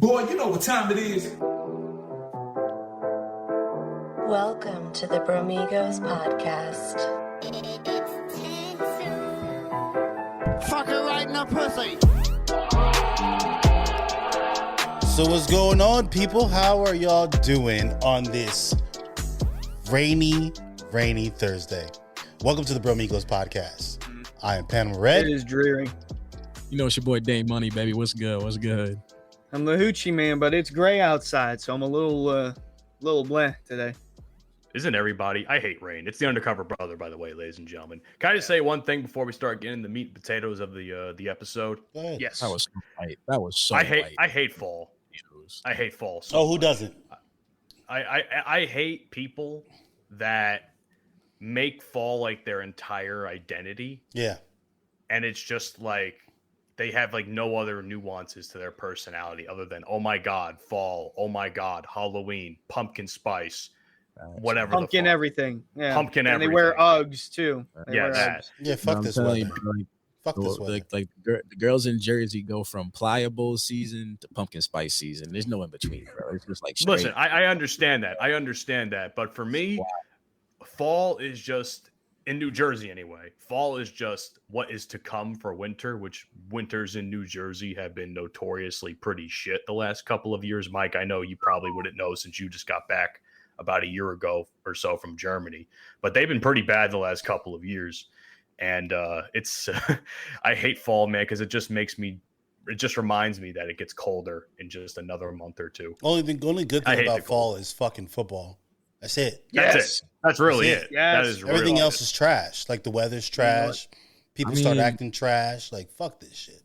Boy, you know what time it is. Welcome to the Bromigos podcast. Fuck her right in the pussy. So what's going on, people? How are y'all doing on this rainy Thursday? Welcome to the Bromigos podcast. I am Panama Red. It is dreary. You know, it's your boy Dame Money, baby. What's good? What's good? I'm the hoochie man, but it's gray outside, so I'm a little bleh today. Isn't everybody? I hate rain. It's the undercover brother, by the way, ladies and gentlemen. Can I just say one thing before we start getting the meat and potatoes of the episode? Go ahead. Yes. That was so light. That was so I hate fall. I hate fall. So Who doesn't? I hate people that make fall like their entire identity. Yeah. And it's just like they have like no other nuances to their personality other than, oh my God, fall. Oh my God, Halloween, pumpkin spice, whatever. Pumpkin everything. Yeah. Pumpkin and everything. they wear Uggs too. They Yeah, wear that. Uggs. Yeah, fuck I'm this telling weather. you, Fuck this weather. like the girls in Jersey go from pliable season to pumpkin spice season. There's no in between, bro. It's just like straight. Listen, I understand that. But for me, fall is just, in New Jersey anyway, fall is just what is to come for winter, which winters in New Jersey have been notoriously pretty shit the last couple of years. Mike, I know you probably wouldn't know since you just got back about a year ago or so from Germany, but they've been pretty bad the last couple of years. And it's, I hate fall, man, because it just reminds me that it gets colder in just another month or two. Only good I thing hate about the fall is fucking football. That's it. That's it. That's really That's it. Yes. That is Everything really else it. is trash. Like the weather's trash. People start acting trash. Like, fuck this shit.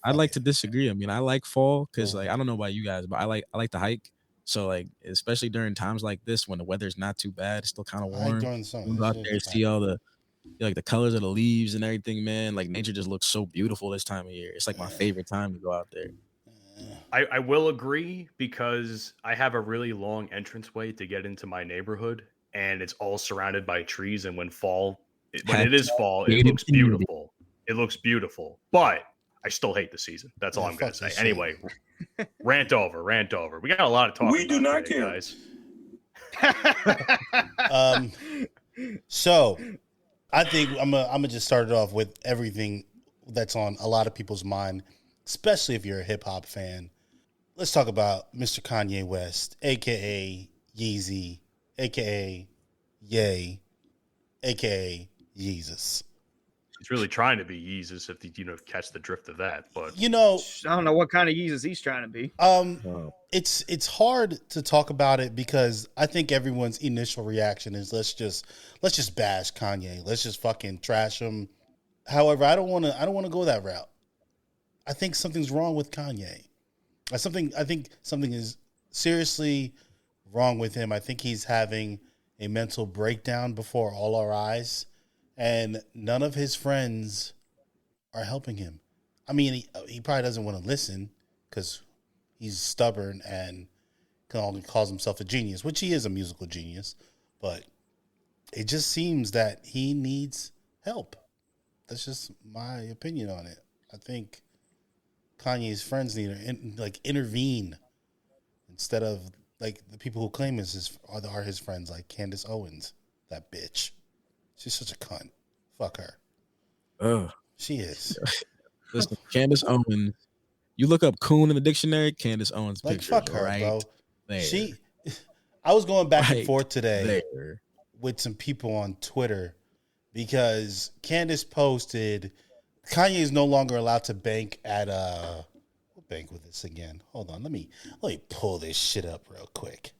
I'd like to disagree. I mean, I like fall because, like, I don't know about you guys, but I like to hike. So, like, especially during times like this when the weather's not too bad, it's still kind of I like warm. during the summer. You go out there and see all the the colors of the leaves and everything, man. Like, nature just looks so beautiful this time of year. It's like my favorite time to go out there. I will agree because I have a really long entranceway to get into my neighborhood, and it's all surrounded by trees. And when it is fall, it looks beautiful. It looks beautiful, but I still hate the season. That's all I'm going to say. Anyway, rant over. We got a lot of talk. We do not today, care. guys. So I think I'm gonna just start it off with everything that's on a lot of people's mind, especially if you're a hip hop fan. Let's talk about Mr. Kanye West, aka Yeezy, aka Ye, aka Yeezus. He's really trying to be Yeezus if you catch the drift of that. But You know, I don't know what kind of Yeezus he's trying to be. it's hard to talk about it because I think everyone's initial reaction is let's just bash Kanye. Let's just fucking trash him. However, I don't want to go that route. I think something's wrong with Kanye. I think something is seriously wrong with him. I think he's having a mental breakdown before all our eyes, and none of his friends are helping him. I mean, he probably doesn't want to listen because he's stubborn and can only calls himself a genius, which he is a musical genius, but it just seems that he needs help. That's just my opinion on it. I think Kanye's friends need to intervene instead of like the people who claim are his friends, like Candance Owens, that bitch. She's such a cunt. Fuck her. Ugh. She is. Listen, Candace Owens. You look up coon in the dictionary, Candace Owens Like, picture. fuck her, right bro. there. I was going back and Right forth today there. with some people on Twitter because Candace posted Kanye is no longer allowed to bank at what bank was this again? Hold on, let me pull this shit up real quick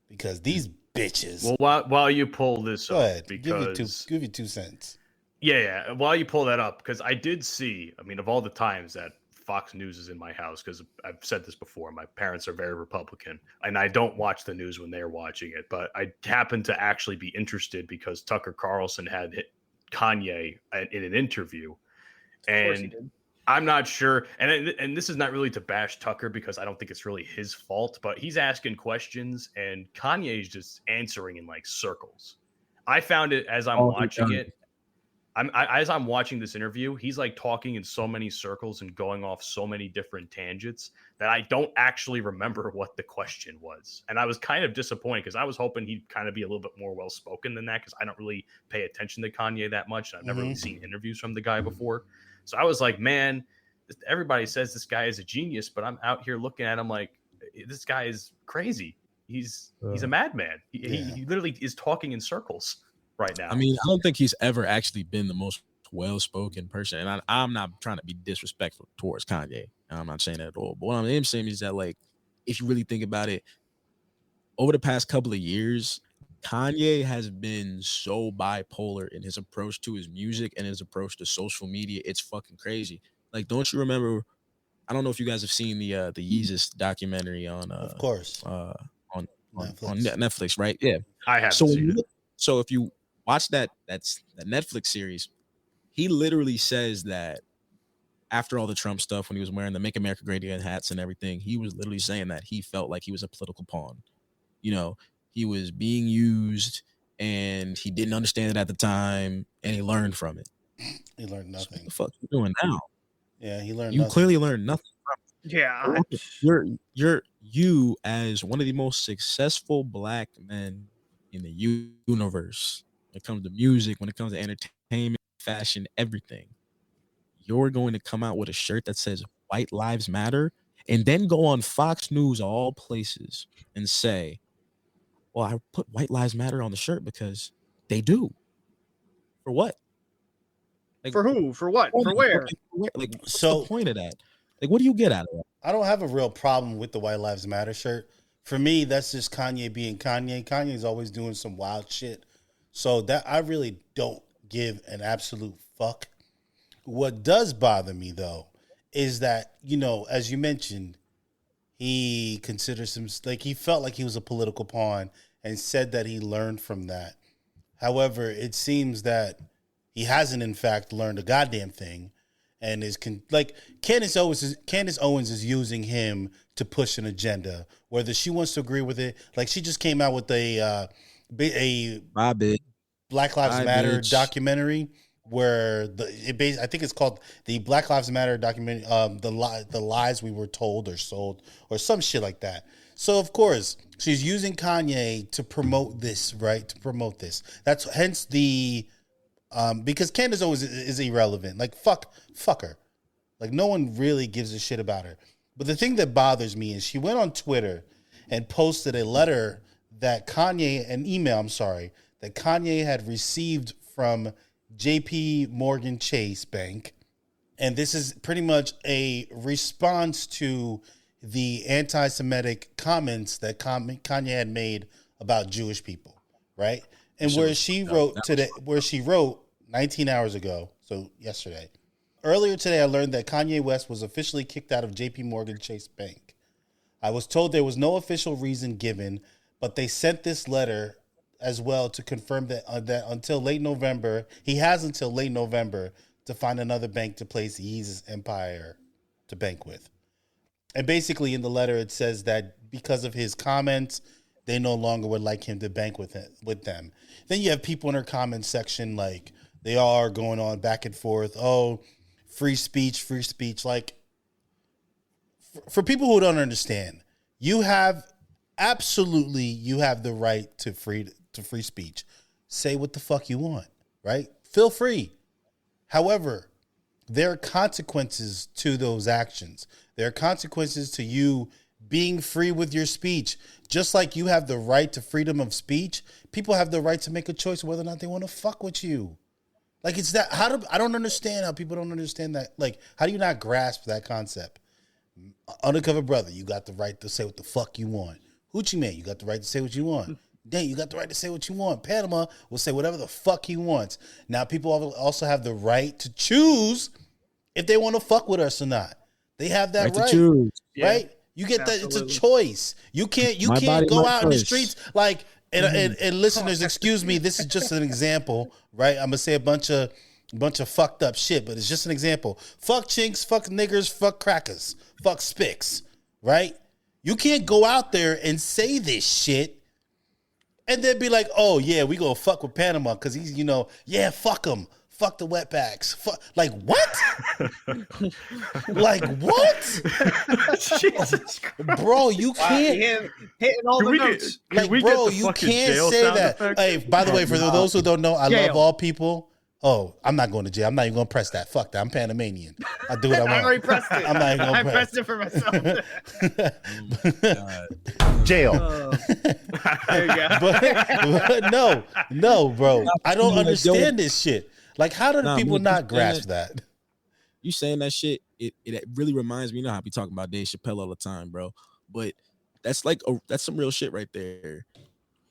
because these bitches. well, while you pull this Go up, ahead, because give you 2 cents. Yeah. While you pull that up, because I did see, I mean, of all the times that Fox News is in my house, because I've said this before, my parents are very Republican, and I don't watch the news when they're watching it, but I happened to actually be interested because Tucker Carlson had hit Kanye in an interview, and I'm not sure, and this is not really to bash Tucker because I don't think it's really his fault, but he's asking questions, and Kanye's just answering in like circles. I found it as I'm watching it. As I'm watching this interview, he's like talking in so many circles and going off so many different tangents that I don't actually remember what the question was. And I was kind of disappointed because I was hoping he'd kind of be a little bit more well-spoken than that, because I don't really pay attention to Kanye that much. I've never really seen interviews from the guy before. So I was like, man, everybody says this guy is a genius, but I'm out here looking at him like, this guy is crazy. He's a madman. He literally is talking in circles right now. I mean, I don't think he's ever actually been the most well-spoken person. And I'm not trying to be disrespectful towards Kanye. I'm not saying that at all. But what I'm saying is that, like, if you really think about it, over the past couple of years, Kanye has been so bipolar in his approach to his music and his approach to social media. It's fucking crazy. Like, don't you remember? I don't know if you guys have seen the Yeezus documentary on, of course, on Netflix, right? Yeah, I have. So if you watch that Netflix series, he literally says that after all the Trump stuff, when he was wearing the Make America Great Again hats and everything, he was literally saying that he felt like he was a political pawn. You know, he was being used and he didn't understand it at the time, and he learned from it. He learned nothing. So what the fuck you doing now? Yeah, he learned. You clearly learned nothing from it. Yeah. You as one of the most successful black men in the universe, when it comes to music, when it comes to entertainment, fashion, everything, you're going to come out with a shirt that says White Lives Matter and then go on Fox News, of all places, and say, well, I put White Lives Matter on the shirt because they do. For what? Like, for who? For what? For where? Like, what's the point of that? Like, what do you get out of that? I don't have a real problem with the White Lives Matter shirt. For me, that's just Kanye being Kanye. Kanye's always doing some wild shit. So that I really don't give an absolute fuck. What does bother me, though, is that, you know, as you mentioned, he considers him, like, he felt like he was a political pawn and said that he learned from that. However, it seems that he hasn't, in fact, learned a goddamn thing, and is like Candance Owens is using him to push an agenda, whether she wants to agree with it. Like, she just came out with a Black Lives Matter documentary where I think it's called the Black Lives Matter documentary, the lies we were told or sold or some shit like that. So of course she's using Kanye to promote this, right? To promote this. That's hence the because Candance Owens is irrelevant. Like fuck her. Like no one really gives a shit about her. But the thing that bothers me is she went on Twitter and posted a letter that an email that Kanye had received from JP Morgan Chase Bank. And this is pretty much a response to the anti-Semitic comments that Kanye had made about Jewish people, right? And where she wrote 19 hours ago, so yesterday. Earlier today, I learned that Kanye West was officially kicked out of JP Morgan Chase Bank. I was told there was no official reason given, but they sent this letter as well to confirm that until late November, he has until late November to find another bank to place Yeezus empire to bank with. And basically in the letter, it says that because of his comments, they no longer would like him to bank with them. Then you have people in her comment section, like they are going on back and forth. Oh, free speech. Like for people who don't understand, you have the right to free speech. Say what the fuck you want, right? Feel free. However, there are consequences to those actions. There are consequences to you being free with your speech. Just like you have the right to freedom of speech, people have the right to make a choice whether or not they want to fuck with you. Like it's that, I don't understand how people don't understand that. Like, how do you not grasp that concept? Undercover brother, you got the right to say what the fuck you want. Hoochie man, you got the right to say what you want. Dang, you got the right to say what you want. Panama will say whatever the fuck he wants. Now, people also have the right to choose if they want to fuck with us or not. They have that right, to choose. Right? You get that. It's a choice. You can't go out in the streets like and listeners, excuse me. This is just an example, right? I'm gonna say a bunch of fucked up shit, but it's just an example. Fuck chinks, fuck niggers, fuck crackers, fuck spics, right? You can't go out there and say this shit and then be like, oh yeah, we gonna fuck with Panama because he's, fuck him. Fuck the wetbacks. Like what? Like what? Jesus Christ. Bro, you can't. Hitting all Can the we notes. get, can Like, we bro, get the you fucking can't jail say sound that. effect? Hey, by the way, for those who don't know, I Jail. love all people. Oh, I'm not going to jail. I'm not even going to press that. Fuck that. I'm Panamanian. I do what I want. I already pressed it. I'm not even I gonna pressed it for myself. Jail. There you go. but no, bro. I don't Like, understand this shit. Like, how do the Nah, people man, not you grasp saying that? You saying that shit, it really reminds me, you know how I be talking about Dave Chappelle all the time, bro. But that's like that's some real shit right there.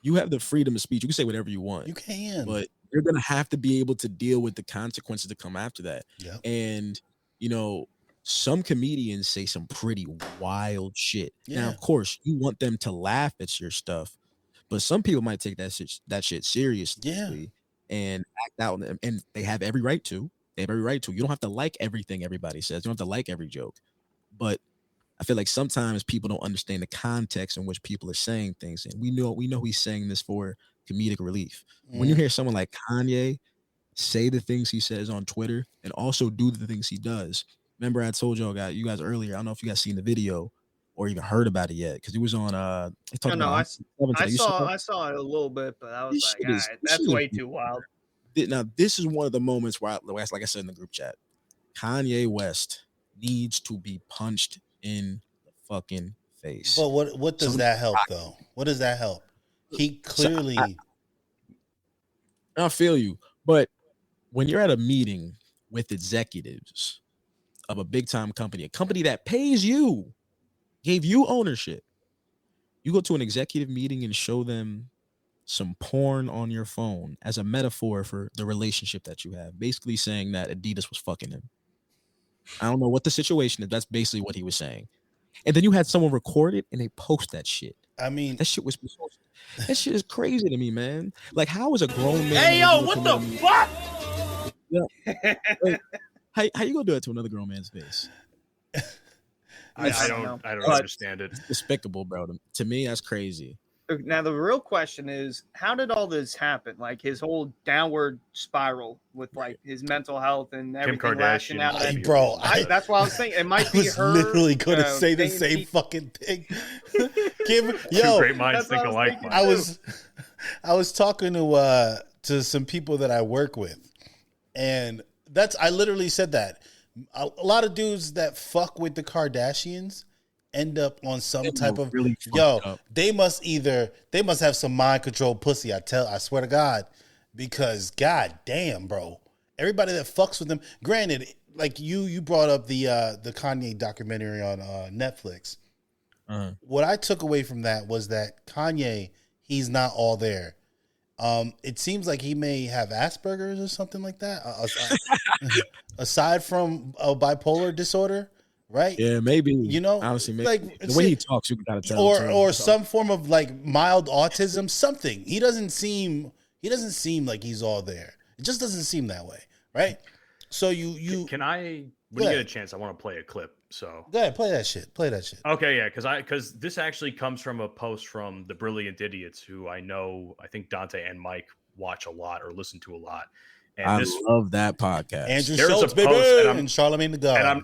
You have the freedom of speech. You can say whatever you want. You can. But you're gonna have to be able to deal with the consequences that come after that. Yep. And you know, some comedians say some pretty wild shit. Yeah. Now, of course, you want them to laugh at your stuff, but some people might take that shit seriously and act out, and they have every right to. They have every right to. You don't have to like everything everybody says. You don't have to like every joke, but I feel like sometimes people don't understand the context in which people are saying things, and we know he's saying this for comedic relief. When you hear someone like Kanye say the things he says on Twitter and also do the things he does, remember I told you guys earlier. I don't know if you guys seen the video or even heard about it yet because it was on. I saw it a little bit, but I was This like, shit all is- right, this that's shit is way too wild. Now this is one of the moments where, like I said in the group chat, Kanye West needs to be punched in the fucking face. But what does that help though? What does that help? He clearly. I feel you, but when you're at a meeting with executives of a big time company, a company that pays you, gave you ownership, you go to an executive meeting and show them some porn on your phone as a metaphor for the relationship that you have, basically saying that Adidas was fucking him. I don't know what the situation is. That's basically what he was saying. And then you had someone record it and they post that shit. I mean, That shit was that shit is crazy to me, man. Like, how is a grown man? Hey, yo, what the fuck? Like, how you gonna do that to another grown man's face? I don't understand it. It's despicable, bro. To me, that's crazy. Now the real question is, how did all this happen? Like his whole downward spiral with like his mental health and everything lashing out. Kardashian. At bro, that's why I was thinking it might I be was her. literally going to say the paying same people- fucking thing. Two great minds that's what think I was alike. thinking. man. I was talking to some people that I work with, and I literally said that a lot of dudes that fuck with the Kardashians end up on some type of really fucked up. they must have some mind control pussy. I swear to God, because god damn, bro, everybody that fucks with them. Granted, like you brought up the Kanye documentary on Netflix. What I took away from that was that Kanye, he's not all there. It seems like he may have Asperger's or something like that. Aside from a bipolar disorder, right? Yeah, maybe. You know, honestly, maybe. like The way he talks, you gotta tell. or some form of like mild autism, something. He doesn't seem like he's all there. It just doesn't seem that way, right? So you Can I, when you get a chance, I want to play a clip. So go ahead, play that shit. Okay, yeah, because this actually comes from a post from the Brilliant Idiots, who I think Dante and Mike watch a lot or listen to a lot. And I love that podcast. Andrew There's Schultz, a baby, post, and Charlamagne the God.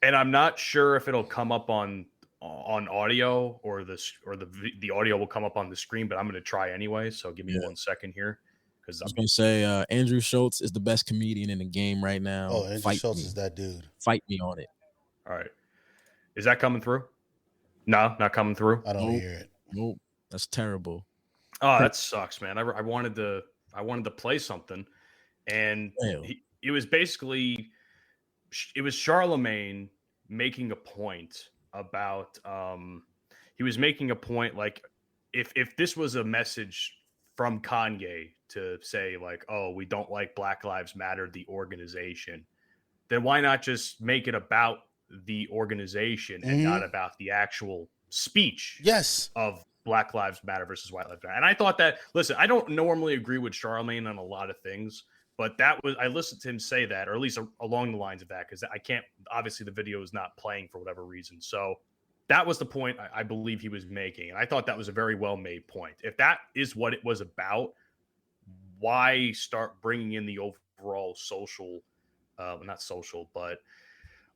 And I'm not sure if it'll come up on audio or the audio will come up on the screen, but I'm going to try anyway. So give me 1 second here, because I was gonna say Andrew Schultz is the best comedian in the game right now. Oh, Andrew Schultz is that dude. Fight me on it. All right, is that coming through? No, not coming through. I don't hear it. Nope, that's terrible. Oh, that sucks, man. I wanted to play something, and it was basically Charlamagne making a point about he was making a point like if this was a message from Kanye to say like, oh, we don't like Black Lives Matter, the organization, then why not just make it about the organization and not about the actual speech of Black Lives Matter versus White Lives Matter? And I thought that, listen, I don't normally agree with Charlamagne on a lot of things, but I listened to him say that, or at least along the lines of that, because I can't, obviously the video is not playing for whatever reason. So that was the point I believe he was making. And I thought that was a very well-made point. If that is what it was about, why start bringing in the overall social, not social, but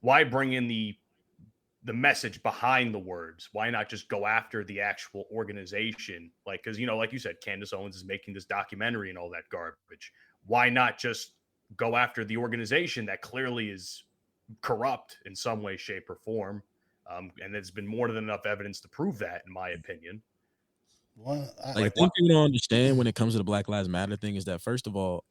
why bring in the message behind the words? Why not just go after the actual organization? Like, because, like you said, Candance Owens is making this documentary and all that garbage. Why not just go after the organization that clearly is corrupt in some way, shape, or form? And there's been more than enough evidence to prove that, in my opinion. Well, the thing people don't understand when it comes to the Black Lives Matter thing is that, first of all,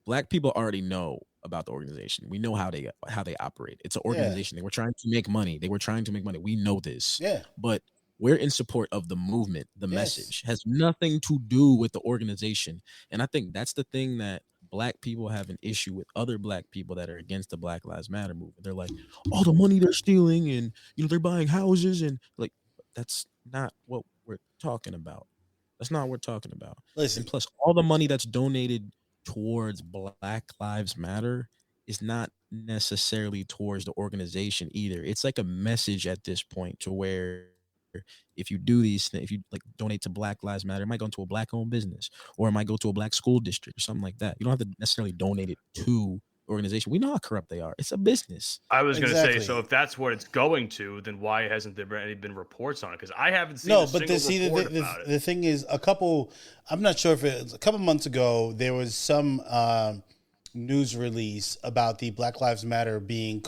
Black people already know about the organization. We know how they operate. It's an organization. They were trying to make money. We know this. Yeah. But we're in support of the movement. The message has nothing to do with the organization. And I think that's the thing that Black people have an issue with other Black people that are against the Black Lives Matter movement. They're like, all the money they're stealing and they're buying houses, and like, that's not what we're talking about. That's not what we're talking about. Listen, and plus all the money that's donated towards Black Lives Matter is not necessarily towards the organization either. It's like a message at this point to where if you do these things, if you like donate to Black Lives Matter, it might go into a Black owned business, or it might go to a Black school district or something like that. You don't have to necessarily donate it to the organization. We know how corrupt they are. It's a business. I was going to say, so if that's what it's going to, then why hasn't there been reports on it? Because I haven't seen a single report about it. The thing is, I'm not sure if it's a couple months ago, there was some news release about the Black Lives Matter being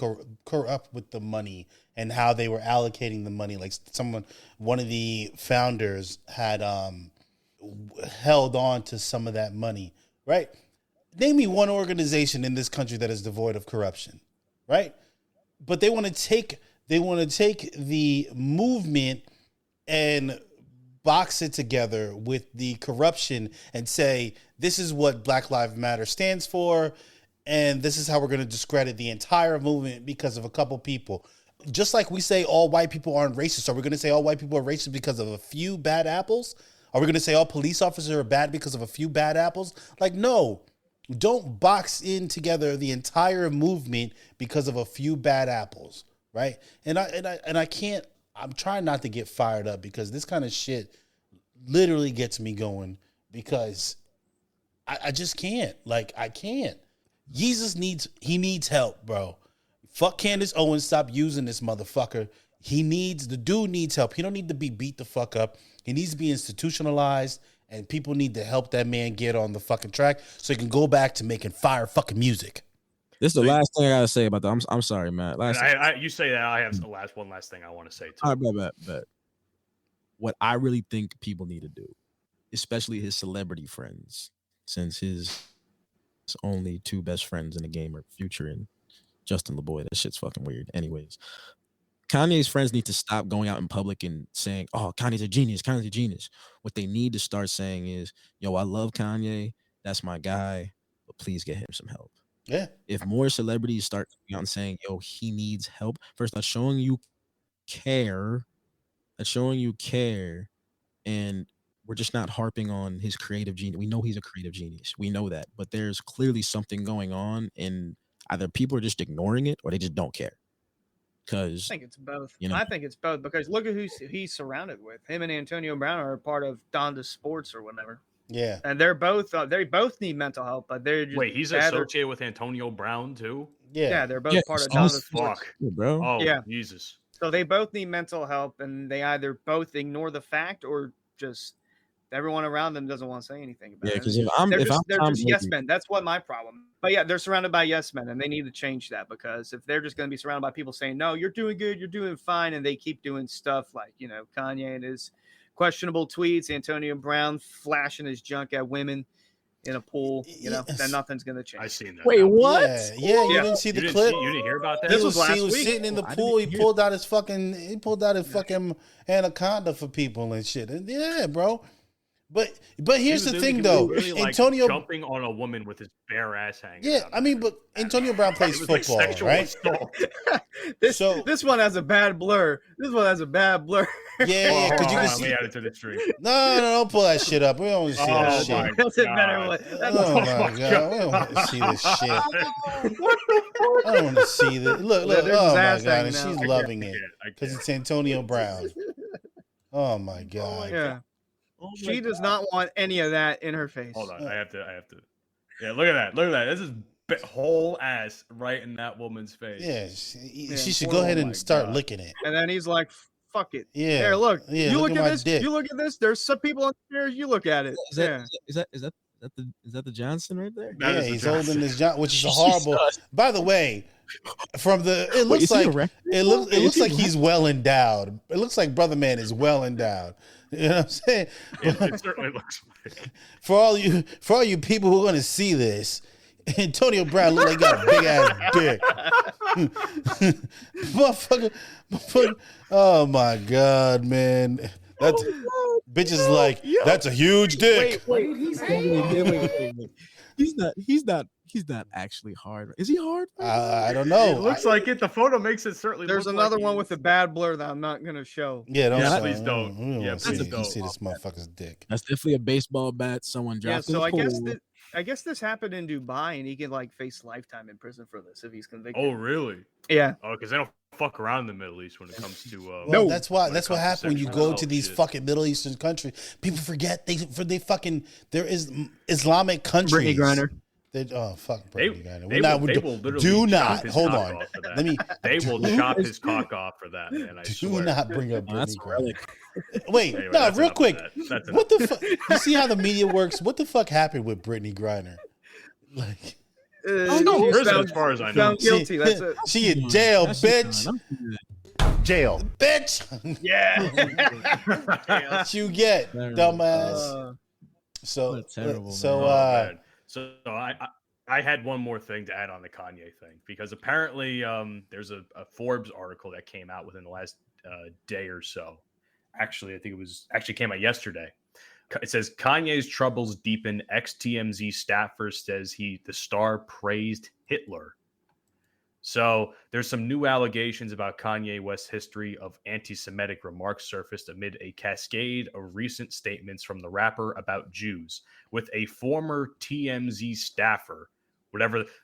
corrupt with the money and how they were allocating the money. Like one of the founders had held on to some of that money, right? Name me one organization in this country that is devoid of corruption, right? But they want to take the movement and box it together with the corruption and say, this is what Black Lives Matter stands for, and this is how we're going to discredit the entire movement because of a couple people. Just like we say all white people aren't racist, are we going to say all white people are racist because of a few bad apples? Are we going to say all police officers are bad because of a few bad apples? Like, no. Don't box in together the entire movement because of a few bad apples, right? And I can't. I'm trying not to get fired up because this kind of shit literally gets me going because I just can't. Like, I can't. Jesus needs help, bro. Fuck Candance Owens. Stop using this motherfucker. The dude needs help. He don't need to be beat the fuck up. He needs to be institutionalized. And people need to help that man get on the fucking track so he can go back to making fire fucking music. This is the last thing I gotta say about that. I'm sorry, Matt. You say that. I have one last thing I want to say too. All right, but what I really think people need to do, especially his celebrity friends, since his only two best friends in the game are Future and Justin LeBoy. That shit's fucking weird. Anyways, Kanye's friends need to stop going out in public and saying, oh, Kanye's a genius. Kanye's a genius. What they need to start saying is, yo, I love Kanye. That's my guy. But please get him some help. Yeah. If more celebrities start coming out and saying, yo, he needs help. First, that's showing you care. And we're just not harping on his creative genius. We know he's a creative genius. We know that. But there's clearly something going on, and either people are just ignoring it or they just don't care. I think it's both. I think it's both because look at who he's surrounded with. Him and Antonio Brown are a part of Donda Sports or whatever. Yeah, and they both need mental help, but they're just he's associated with Antonio Brown too. Yeah, they're both part of Donda Sports. Yeah, bro. Oh yeah, Jesus. So they both need mental help, and they either both ignore the fact or just everyone around them doesn't want to say anything about it. Yeah, because they're just yes men. That's what my problem. But yeah, they're surrounded by yes men, and they need to change that because if they're just going to be surrounded by people saying, no, you're doing good, you're doing fine, and they keep doing stuff like, Kanye and his questionable tweets, Antonio Brown flashing his junk at women in a pool, then nothing's going to change. I seen that. Wait, what? Yeah, you didn't see the clip? You didn't hear about that? This was last he was week. sitting in the pool. He pulled out his fucking anaconda for people and shit. And yeah, bro. But here's the thing, though. Really Antonio jumping on a woman with his bare ass hanging. Yeah, I mean, but Antonio Brown plays football, right? This one has a bad blur. Yeah, because you can see. Let me add it to the stream. No, don't pull that shit up. We don't see that shit. That's a better one. Oh my god, we don't want to see this shit. I don't want to see this. Look. Oh my god, and she's loving it because it's Antonio Brown. Oh my god. Yeah. She does not want any of that in her face. Hold on, I have to. Yeah, look at that. This is whole ass right in that woman's face. Yeah, she should go ahead and start licking it. And then he's like, "Fuck it." Yeah. Here, look. Yeah, You look look at at my this. dick. You look at this. There's some people on the stairs. You look at it. Is that the Johnson right there? That Yeah, is the he's Johnson. holding his John, which is a horrible. By the way, from the it looks is he like erect? it looks like he's well endowed. It looks like Brother Man is well endowed. You know what I'm saying? It certainly looks like. For all you people who are gonna see this, Antonio Brown look like he got a big ass dick. motherfucker. Oh my God, man. That's bitch is like, that's a huge dick. Wait. He's not actually hard. Is he hard? I don't know. It looks like it. The photo makes it certainly. There's look another like one he with is. a bad blur that I'm not gonna show. Yeah, don't Yeah, show. please don't. We don't Yeah, want to please see don't. this motherfucker's dick. That's definitely a baseball bat. Someone Yeah, dropped. so in the pool. I guess this happened in Dubai, and he can like face lifetime in prison for this if he's convicted. Oh, really? Yeah. Oh, because they don't fuck around in the Middle East when it comes to. Well, that's what comes to happens when you sexual go to these shit. fucking Middle Eastern countries. People forget there is Islamic countries. Brittany Griner. Oh fuck, They, Brittany Griner. they will literally do chop not his hold cock on. off for that. Let me. They will chop his cock off for that, man. I Do swear. not bring up Oh, that's Brittany a Griner. relic. Wait, Anyway, no, that's real enough of quick. that. That's What the fuck? You see how the media works? What the fuck happened with Brittany Griner? Like, She's in prison as far as I know. Found guilty. That's it. she in jail, That shit bitch. done. I'm good. Jail, bitch. Yeah. What you get, Terrible. dumbass? So, What a terrible so, Oh, man. So I had one more thing to add on the Kanye thing because apparently there's a Forbes article that came out within the last day or so. Actually, I think it came out yesterday. It says Kanye's troubles deepen. Ex-TMZ staffer says the star praised Hitler. So there's some new allegations about Kanye West's history of anti-Semitic remarks surfaced amid a cascade of recent statements from the rapper about Jews, with a former TMZ staffer,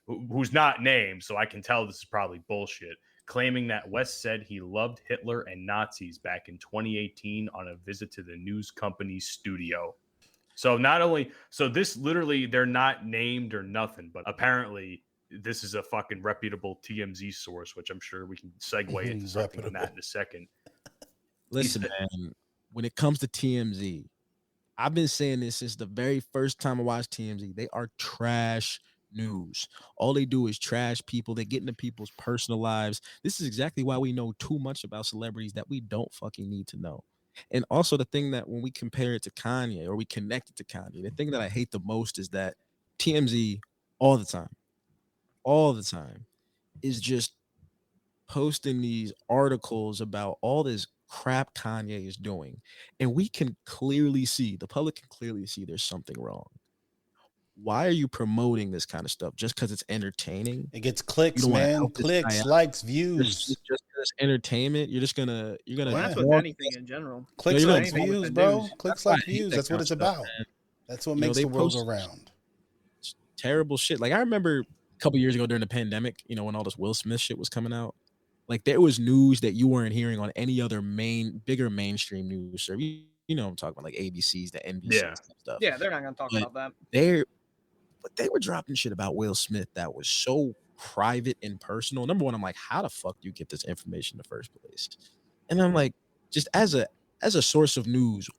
who's not named, so I can tell this is probably bullshit, claiming that West said he loved Hitler and Nazis back in 2018 on a visit to the news company's studio. So this literally, they're not named or nothing, but apparently this is a fucking reputable TMZ source, which I'm sure we can segue into something on that in a second. Listen, man, when it comes to TMZ, I've been saying this since the very first time I watched TMZ. They are trash news. All they do is trash people. They get into people's personal lives. This is exactly why we know too much about celebrities that we don't fucking need to know. And also the thing that when we compare it to Kanye or we connect it to Kanye, the thing that I hate the most is that TMZ all the time is just posting these articles about all this crap Kanye is doing. And we can clearly see, the public can clearly see there's something wrong. Why are you promoting this kind of stuff? Just because it's entertaining? it gets clicks, You don't wanna man. help this Clicks, guy out. likes, Just views. because it's entertainment, you're gonna That's with walk- anything in general. Clicks, you know, likes, anything with views, the bro. news. Clicks, why I likes, hate views. that That's what kind it's of stuff, about. man. That's what You know, makes they the world post- go round. Terrible shit. Like I remember a couple years ago during the pandemic, when all this Will Smith shit was coming out, like there was news that you weren't hearing on any other bigger mainstream news service. You know what I'm talking about, like ABC's, the NBC's Yeah. stuff. Yeah, they're not gonna talk But- about that. But they were dropping shit about Will Smith that was so private and personal. Number one, I'm like, how the fuck do you get this information in the first place? And I'm like, just as a source of news,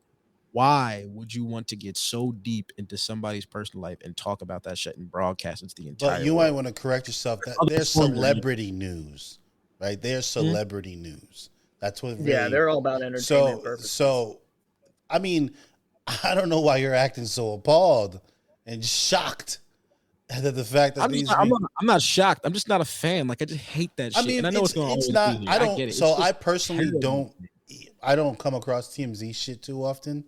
why would you want to get so deep into somebody's personal life and talk about that shit and broadcast it to the entire But you world? might want to correct yourself. That Other there's forms of celebrity news, right? There's celebrity news. That's what. Really, Yeah, they're all about entertainment purposes. So, I mean, I don't know why you're acting so appalled and shocked at the fact that I'm not shocked. I'm just not a fan. Like I just hate that shit. I mean, and I know it's going to it's always not. be here. I don't. get it. So It's just I personally terrible. don't come across TMZ shit too often,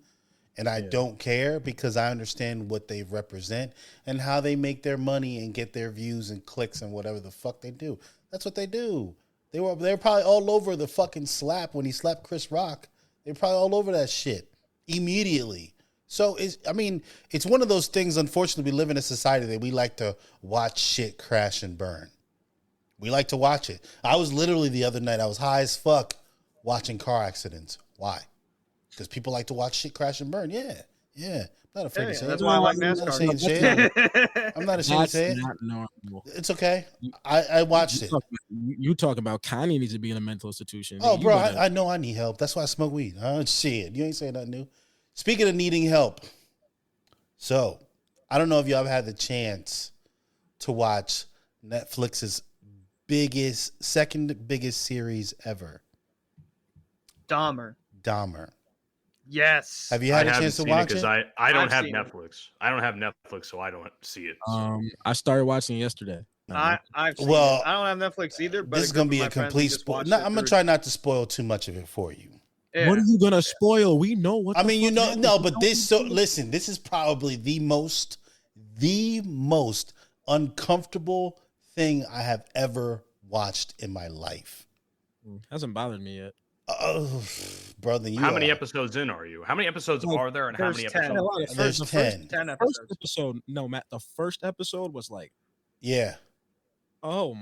and I don't care because I understand what they represent and how they make their money and get their views and clicks and whatever the fuck they do. That's what they do. They're probably all over the fucking slap when he slapped Chris Rock. They're probably all over that shit immediately. So it's one of those things. Unfortunately, we live in a society that we like to watch shit crash and burn. We like to watch it. I was literally the other night, I was high as fuck watching car accidents. Why? because people like to watch shit crash and burn. Yeah. I'm not afraid to say That's it. why I like I'm not ashamed to say it. I'm not ashamed to That's say it. not normal. It's okay. I watched it. You talk about Kanye needs to be in a mental institution. Oh, You bro, better- I know I need help. That's why I smoke weed. Shit, you ain't saying nothing new. Speaking of needing help, so I don't know if y'all have had the chance to watch Netflix's second biggest series ever, Dahmer. Dahmer. Yes. Have you had a chance to watch it? Because I don't I've have seen it. Netflix. I don't have Netflix, so I don't see it. I started watching it yesterday. I've seen Well, it. I don't have Netflix either. But This is gonna be a complete spoil. No, I'm gonna try not to spoil too much of it for you. Yeah. What are you gonna spoil? We know what. I the mean, you fuck know, happened. no, but listen, this is probably the most uncomfortable thing I have ever watched in my life. Hasn't bothered me yet. Oh, brother, How many episodes in are you? How many episodes are there, and how many there's 10. episodes? There's The 10. 10 First episodes. episode, no, Matt. The first episode was like, Yeah, oh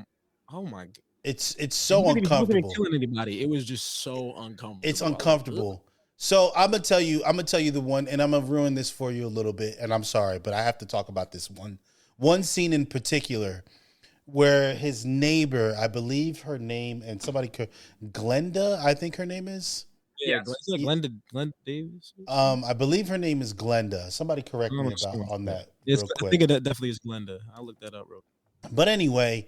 my. it's so He wasn't uncomfortable. even killing anybody. It was just so uncomfortable. It's I was like, uncomfortable. So I'm gonna tell you the one, and I'm gonna ruin this for you a little bit, and I'm sorry, but I have to talk about this one scene in particular where his neighbor, I believe her name, and somebody could Glenda, I think her name is. Yeah, Yes. Glenda Davis. I believe her name is Glenda. Somebody correct me on that real I quick. think it definitely is Glenda. I'll look that up real quick. But anyway,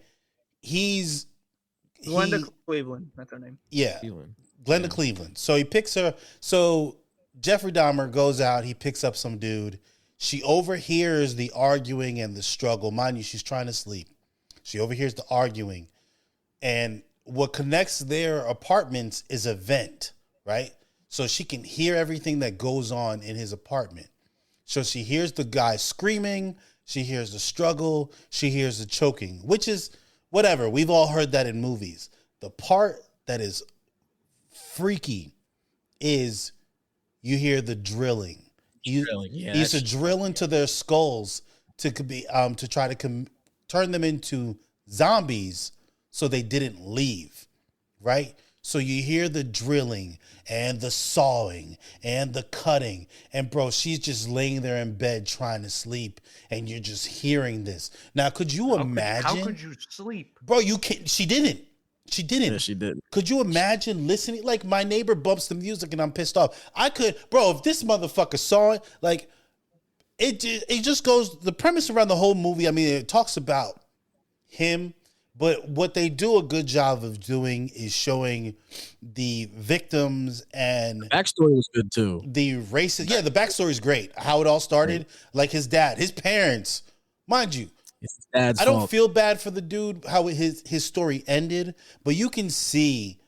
Glenda Cleveland. That's her name. Yeah, Feeling. Glenda Cleveland. So he picks her. So Jeffrey Dahmer goes out. He picks up some dude. She overhears the arguing and the struggle. Mind you, she's trying to sleep. She overhears the arguing. And what connects their apartments is a vent, right? So she can hear everything that goes on in his apartment. So she hears the guy screaming. She hears the struggle. She hears the choking, which is whatever. We've all heard that in movies. The part that is freaky is you hear the drilling. He used to drill into their skulls to try to turn them into zombies so they didn't leave, right? So you hear the drilling and the sawing and the cutting, and bro, she's just laying there in bed trying to sleep, and you're just hearing this. Now, could you imagine? How could you sleep, bro? You can't. She didn't. Yeah, she did. Could you imagine listening? Like, my neighbor bumps the music and I'm pissed off. I could, bro, if this motherfucker saw it, like, it just goes, the premise around the whole movie, I mean, it talks about him, but what they do a good job of doing is showing the victims and Backstory was good too. the racist. Yeah, the backstory is great. How it all started, like his dad, his parents, mind you. It's his dad's I don't fault. feel bad for the dude, how his story ended, but you can see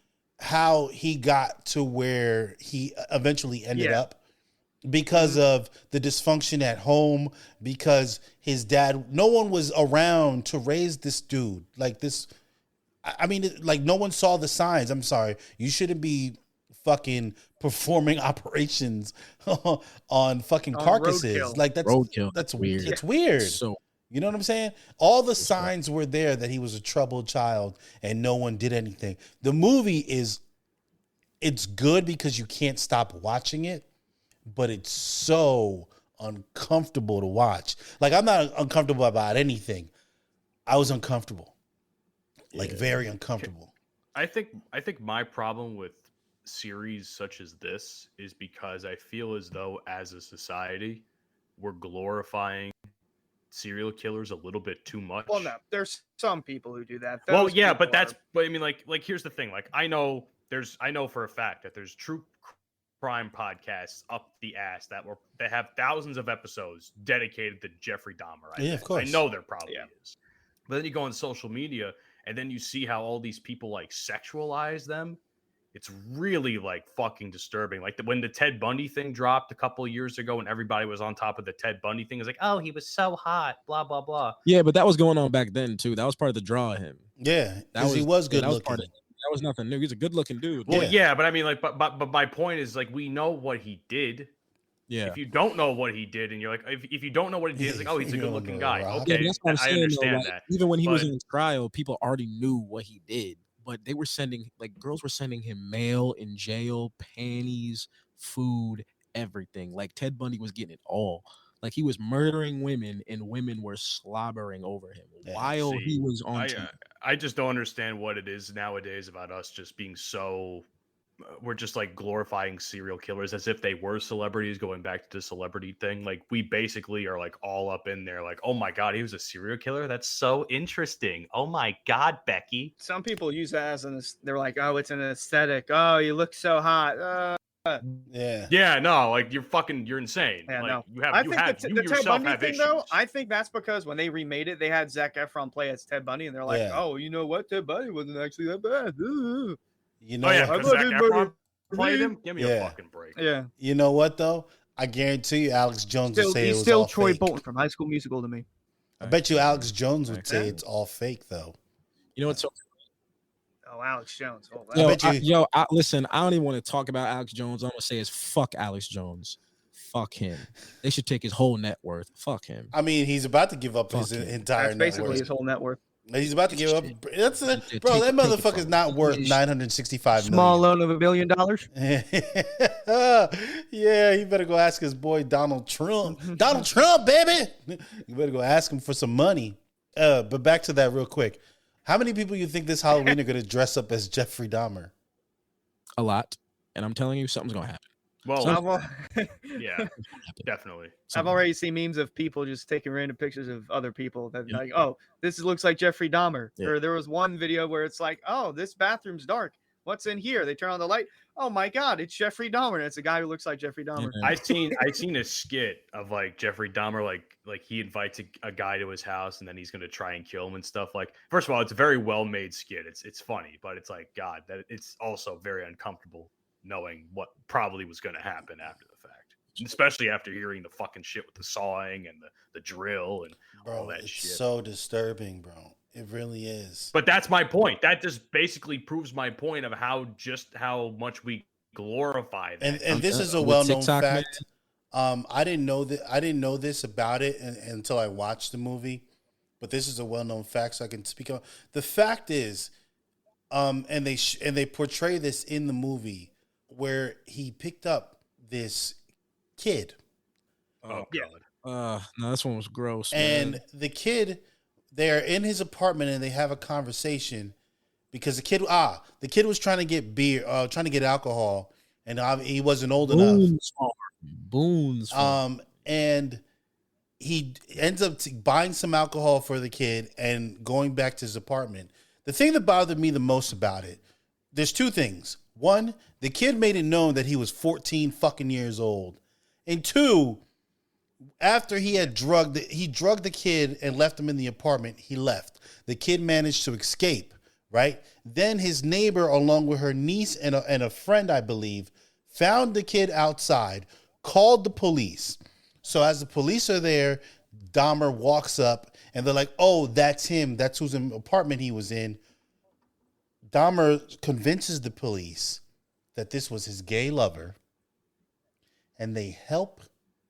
how he got to where he eventually ended up because of the dysfunction at home, because his dad, no one was around to raise this dude. Like this, I mean, like no one saw the signs. I'm sorry. You shouldn't be fucking performing operations on fucking carcasses. roadkill. Like that's Roadkill. That's Weird. It's weird. So You know what I'm saying? All the signs were there that he was a troubled child and no one did anything. The movie it's good because you can't stop watching it, but it's so uncomfortable to watch. Like, I'm not uncomfortable about anything. I was uncomfortable. Like, very uncomfortable. I think my problem with series such as this is because I feel as though as a society we're glorifying serial killers a little bit too much. Well, no, there's some people who do that. Well, Those yeah, people but I mean, like here's the thing. Like, I know for a fact that there's true crime podcasts up the ass that have thousands of episodes dedicated to Jeffrey Dahmer. Yeah, of course. I know there probably is. But then you go on social media and then you see how all these people like sexualize them. It's really like fucking disturbing. Like when the Ted Bundy thing dropped a couple of years ago and everybody was on top of the Ted Bundy thing, it's like, oh, he was so hot, blah, blah, blah. yeah, but that was going on back then too. That was part of the draw of him. Yeah, because he was good that was looking. part of that was nothing new. He's a good looking dude. Well, yeah, but I mean, like, but my point is, like, we know what he did. Yeah. If you don't know what he did, and you're like, if you don't know what he did, it's like, oh, he's a You good don't looking know, guy. Rob. Yeah, Okay, that's what I'm I saying, understand though, like, that. even when he was But- in trial, people already knew what he did. But they were sending, like, girls were sending him mail in jail, panties, food, everything. Like Ted Bundy was getting it all. Like he was murdering women and women were slobbering over him while he was on TV. I just don't understand what it is nowadays about us just being so we're just like glorifying serial killers as if they were celebrities, going back to the celebrity thing. Like we basically are like all up in there like, oh my God, he was a serial killer. That's so interesting. Oh my God, Becky. Some people use that as they're like, oh, it's an aesthetic. Oh, you look so hot. Yeah, no, like you're insane. Yeah, like, no. you have I you think have the you Ted yourself Bundy have thing, issues. though, I think that's because when they remade it, they had Zac Efron play as Ted Bundy, and they're like, oh, you know what? Ted Bundy wasn't actually that bad. You know, because Zac Efron played him. Give me a fucking break. Yeah. You know what though? I guarantee you, Alex Jones would say it was He's still all Troy fake. Bolton from High School Musical to me. I bet you Alex Jones would say it's all fake though. You know what's so Oh, Alex Jones. Oh, listen, I don't even want to talk about Alex Jones. I'm gonna say is fuck Alex Jones. Fuck him. They should take his whole net worth. Fuck him. I mean, he's about to give up his entire That's basically net worth. his whole net worth. He's about to give up. That's it, bro. That motherfucker's not worth $965 Small million. loan of $1 billion. Yeah, you better go ask his boy Donald Trump. Donald Trump, baby. You better go ask him for some money. But back to that real quick. How many people you think this Halloween are going to dress up as Jeffrey Dahmer? A lot. And I'm telling you, something's going to happen. Well, yeah, definitely. I've already seen memes of people just taking random pictures of other people that like, oh, looks like Jeffrey Dahmer. Yeah. Or there was one video where it's like, oh, this bathroom's dark. What's in here? They turn on the light. Oh my God, it's Jeffrey Dahmer. And it's a guy who looks like Jeffrey Dahmer. Yeah. I've seen a skit of like Jeffrey Dahmer, like he invites a guy to his house and then he's gonna try and kill him and stuff. Like, first of all, it's a very well made skit. It's funny, but it's like, God, that it's also very uncomfortable knowing what probably was going to happen after the fact, especially after hearing the fucking shit with the sawing and the drill and all that it's shit. So disturbing, bro. It really is. But that's my point. That just basically proves my point of how much we glorify that. And this is a well-known fact. I didn't know that. I didn't know this about it until I watched the movie. But this is a well-known fact, so I can speak on. The fact is, and they portray this in the movie, where he picked up this kid. Oh God. No, this one was gross. And man. the kid, they're in his apartment and they have a conversation because the kid was trying to get beer, trying to get alcohol, and he wasn't old enough. Boons. And he ends up buying some alcohol for the kid and going back to his apartment. The thing that bothered me the most about it, there's two things. One, the kid made it known that he was 14 fucking years old. And two, after he had drugged the kid and left him in the apartment, he left. The kid managed to escape, right? Then his neighbor, along with her niece and a friend, I believe, found the kid outside, called the police. So as the police are there, Dahmer walks up and they're like, oh, that's him. That's whose apartment he was in. Dahmer convinces the police that this was his gay lover, and they help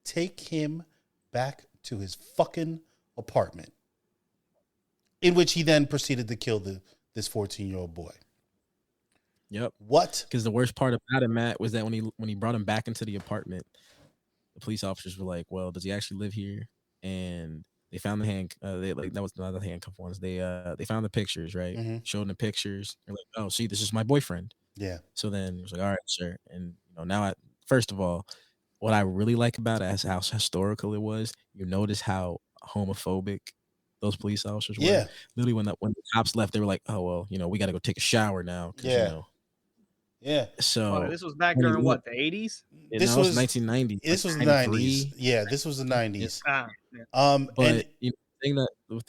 take him back to his fucking apartment, in which he then proceeded to kill this 14-year-old boy. Yep. What? Because the worst part about it, Matt, was that when he brought him back into the apartment, the police officers were like, "Well, does he actually live here?" And they found the that was not the handcuff ones. They found the pictures, right? Mm-hmm. Showed them the pictures. They're like, "Oh, see, this is my boyfriend." Yeah. So then it was like, "All right, sir." And now first of all, what I really like about it is how historical it was. You notice how homophobic those police officers were. Yeah. Literally, when the cops left, they were like, "Oh well, we got to go take a shower now." Yeah. Yeah. So this was back during what, the 80s? This was 1990. This was the 90s. Yeah, this was the 90s. Yeah. But the thing that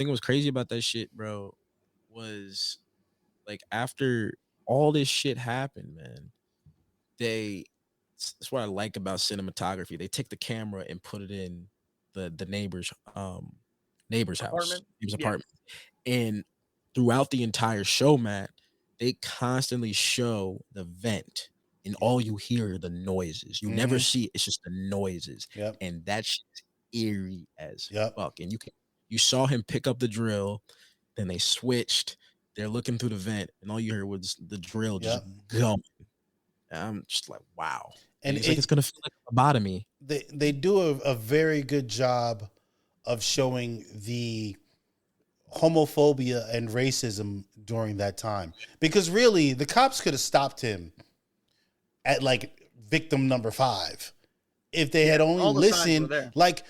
was crazy about that shit, bro, was like after all this shit happened, man, that's what I like about cinematography. They take the camera and put it in the neighbor's house, neighbor's apartment. And throughout the entire show, Matt, they constantly show the vent, and all you hear are the noises. You never see it. It's just the noises. Yep. And that shit's eerie as Yep. fuck. And you saw him pick up the drill, then they switched. They're looking through the vent, and all you heard was the drill just going. And I'm just like, wow. And He's like, it's gonna feel like a lobotomy. They do a very good job of showing the homophobia and racism during that time, because really the cops could have stopped him at like victim number 5 if they had only all the signs were listened. there. Like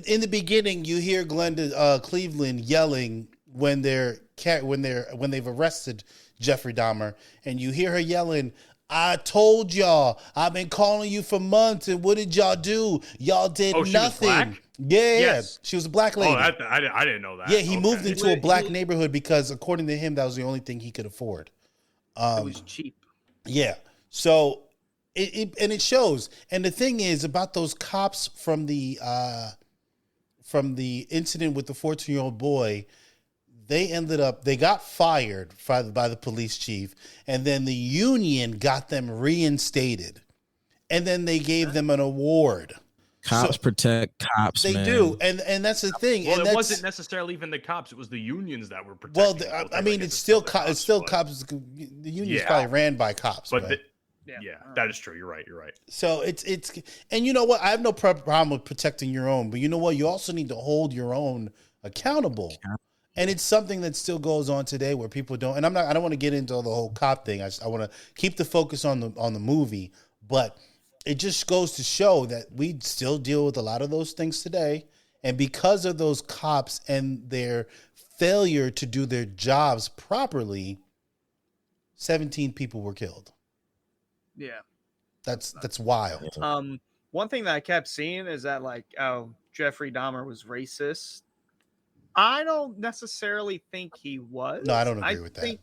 in the beginning, you hear Glenda Cleveland yelling when they've arrested Jeffrey Dahmer, and you hear her yelling, "I told y'all, I've been calling you for months, and what did y'all do? Y'all did Oh, she was nothing." black? Yeah, Yes. she was a black lady. Oh, I didn't know that. Yeah, he moved Okay. into a black neighborhood because, according to him, that was the only thing he could afford. It was cheap. Yeah, so it shows. And the thing is about those cops from the incident with the 14-year-old boy. They got fired by the police chief, and then the union got them reinstated, and then they gave them an award. Cops protect cops. They man. do, and that's the thing. Well, and it wasn't necessarily even the cops; it was the unions that were protecting. Well, both. I mean, Like, it's still other it's still but- cops. The union's Yeah. probably ran by cops, But bro. yeah, that is true. You're right. So it's and you know what? I have no problem with protecting your own, but you know what? You also need to hold your own accountable. And it's something that still goes on today where people don't. And I don't want to get into the whole cop thing. I want to keep the focus on the movie, but it just goes to show that we still deal with a lot of those things today. And because of those cops and their failure to do their jobs properly, 17 people were killed. Yeah. That's wild. One thing that I kept seeing is that like, oh, Jeffrey Dahmer was racist. I don't necessarily think he was. No, I don't agree with that.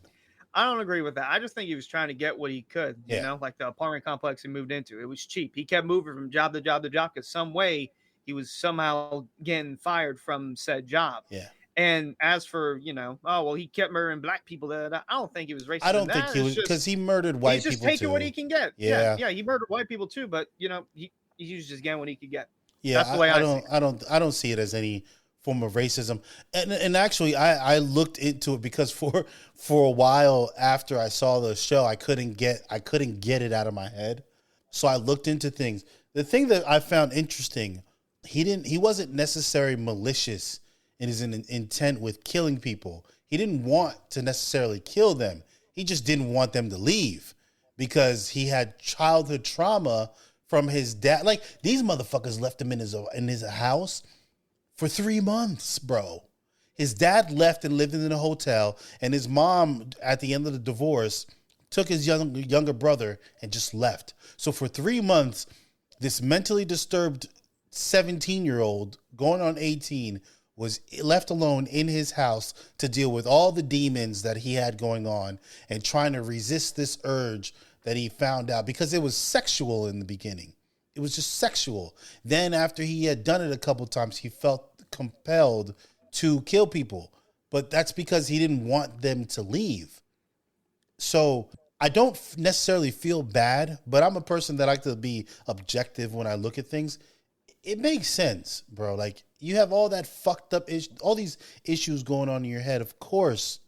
I don't agree with that. I just think he was trying to get what he could, you Yeah. know, like the apartment complex he moved into. It was cheap. He kept moving from job to job to job because some way he was somehow getting fired from said job. Yeah. And as for, you know, oh, well, he kept murdering black people. I don't think he was racist. I don't in think that. he It's was, just- because he murdered white he's just people taking too. what he can get. Yeah. Yeah, he murdered white people too, but you know, he was just getting what he could get. Yeah, That's the way I see it. I don't see it as any form of racism. And actually, I looked into it because for a while after I saw the show, I couldn't get it out of my head. So I looked into things. The thing that I found interesting, he wasn't necessarily malicious in his intent with killing people. He didn't want to necessarily kill them. He just didn't want them to leave because he had childhood trauma from his dad. Like, these motherfuckers left him in his house for 3 months, bro. His dad left and lived in a hotel, and his mom, at the end of the divorce, took his younger brother and just left. So for 3 months, this mentally disturbed 17-year-old going on 18 was left alone in his house to deal with all the demons that he had going on and trying to resist this urge that he found out, because it was sexual in the beginning. It was just sexual. Then after he had done it a couple times, he felt compelled to kill people. But that's because he didn't want them to leave. So I don't necessarily feel bad, but I'm a person that I like to be objective when I look at things. It makes sense, bro. Like, you have all that fucked up all these issues going on in your head. Of course,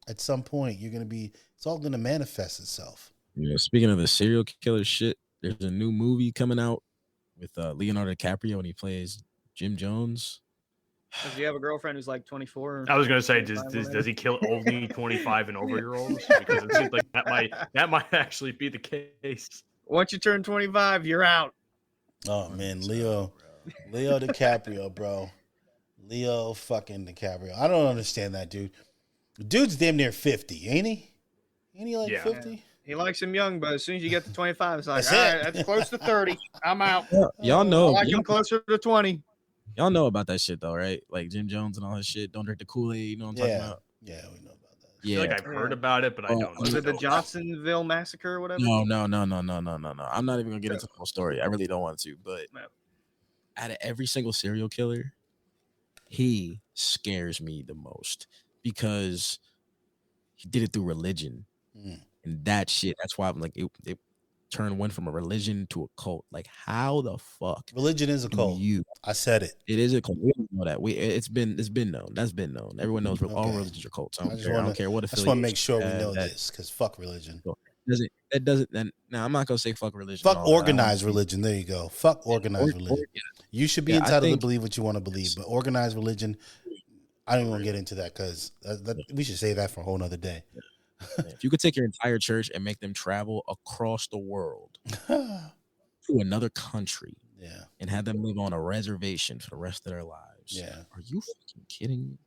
at some point it's all gonna manifest itself. You know, speaking of the serial killer shit, there's a new movie coming out with Leonardo DiCaprio, and he plays Jim Jones. Does he have a girlfriend who's like 24? I was gonna say, 25, does he kill only 25 and over year olds? Because it seems like that might actually be the case. Once you turn 25, you're out. Oh man, Leo DiCaprio, bro. Leo fucking DiCaprio. I don't understand that dude. Dude's damn near 50, ain't he? Ain't he like Yeah. 50? He likes him young, but as soon as you get to 25, it's like, That's all it. right, that's close to 30. I'm out. Y'all I know, like him closer to 20. y'all know about that shit though, right? Like Jim Jones and all that shit. Don't drink the Kool-Aid. You know what I'm talking about? Yeah, we know about that. I feel like I've heard about it, but I Oh, don't know. Was it the know. Johnsonville massacre or whatever? No. I'm not even gonna get into the whole story. I really don't want to. But No. out of every single serial killer, he scares me the most because he did it through religion. Mm. And that shit, that's why I'm like, it went from a religion to a cult. Like, how the fuck Religion is a do cult. you? I said it. It is a cult. We don't know that. It's been known. That's been known. Everyone knows all Okay. religions are cults. I I don't just care. I wanna- don't care what I just want to affiliation make sure we you have, know that- this, because fuck religion. Now I'm not gonna say fuck religion. Fuck and all that. I don't wanna organized be- religion. There you go. Fuck organized religion. You should be Yeah, I entitled to think- believe what you want to believe, but organized religion, I don't even want to get into that because we should say that for a whole nother day. If you could take your entire church and make them travel across the world to another country, Yeah, and have them live on a reservation for the rest of their lives, yeah. are you fucking kidding me?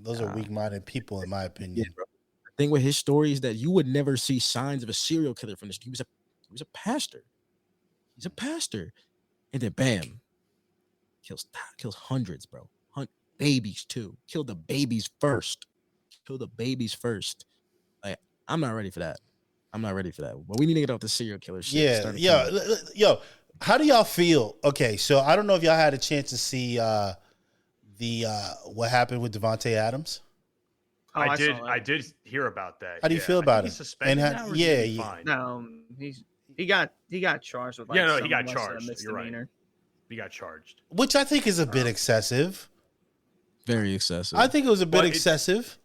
Those are weak-minded people, in my opinion. Yeah, bro. The thing with his story is that you would never see signs of a serial killer from this. He was a pastor. He's a pastor, and then bam, kills hundreds, bro. Babies too. Kill the babies first. Like, I'm not ready for that. But we need to get off the serial killer shit. Yo, how do y'all feel? Okay, so I don't know if y'all had a chance to see what happened with Devontae Adams. Oh, I saw that. I did hear about that. How do you feel about He's it? suspended And now, or is he fine? No, he got charged with like he got some charged. less You're right. misdemeanor. He got charged. Which I think is a bit excessive. Very excessive. I think it was a bit Well, excessive.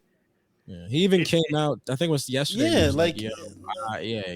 Yeah, he even came out. I think it was yesterday. Yeah, he was like- he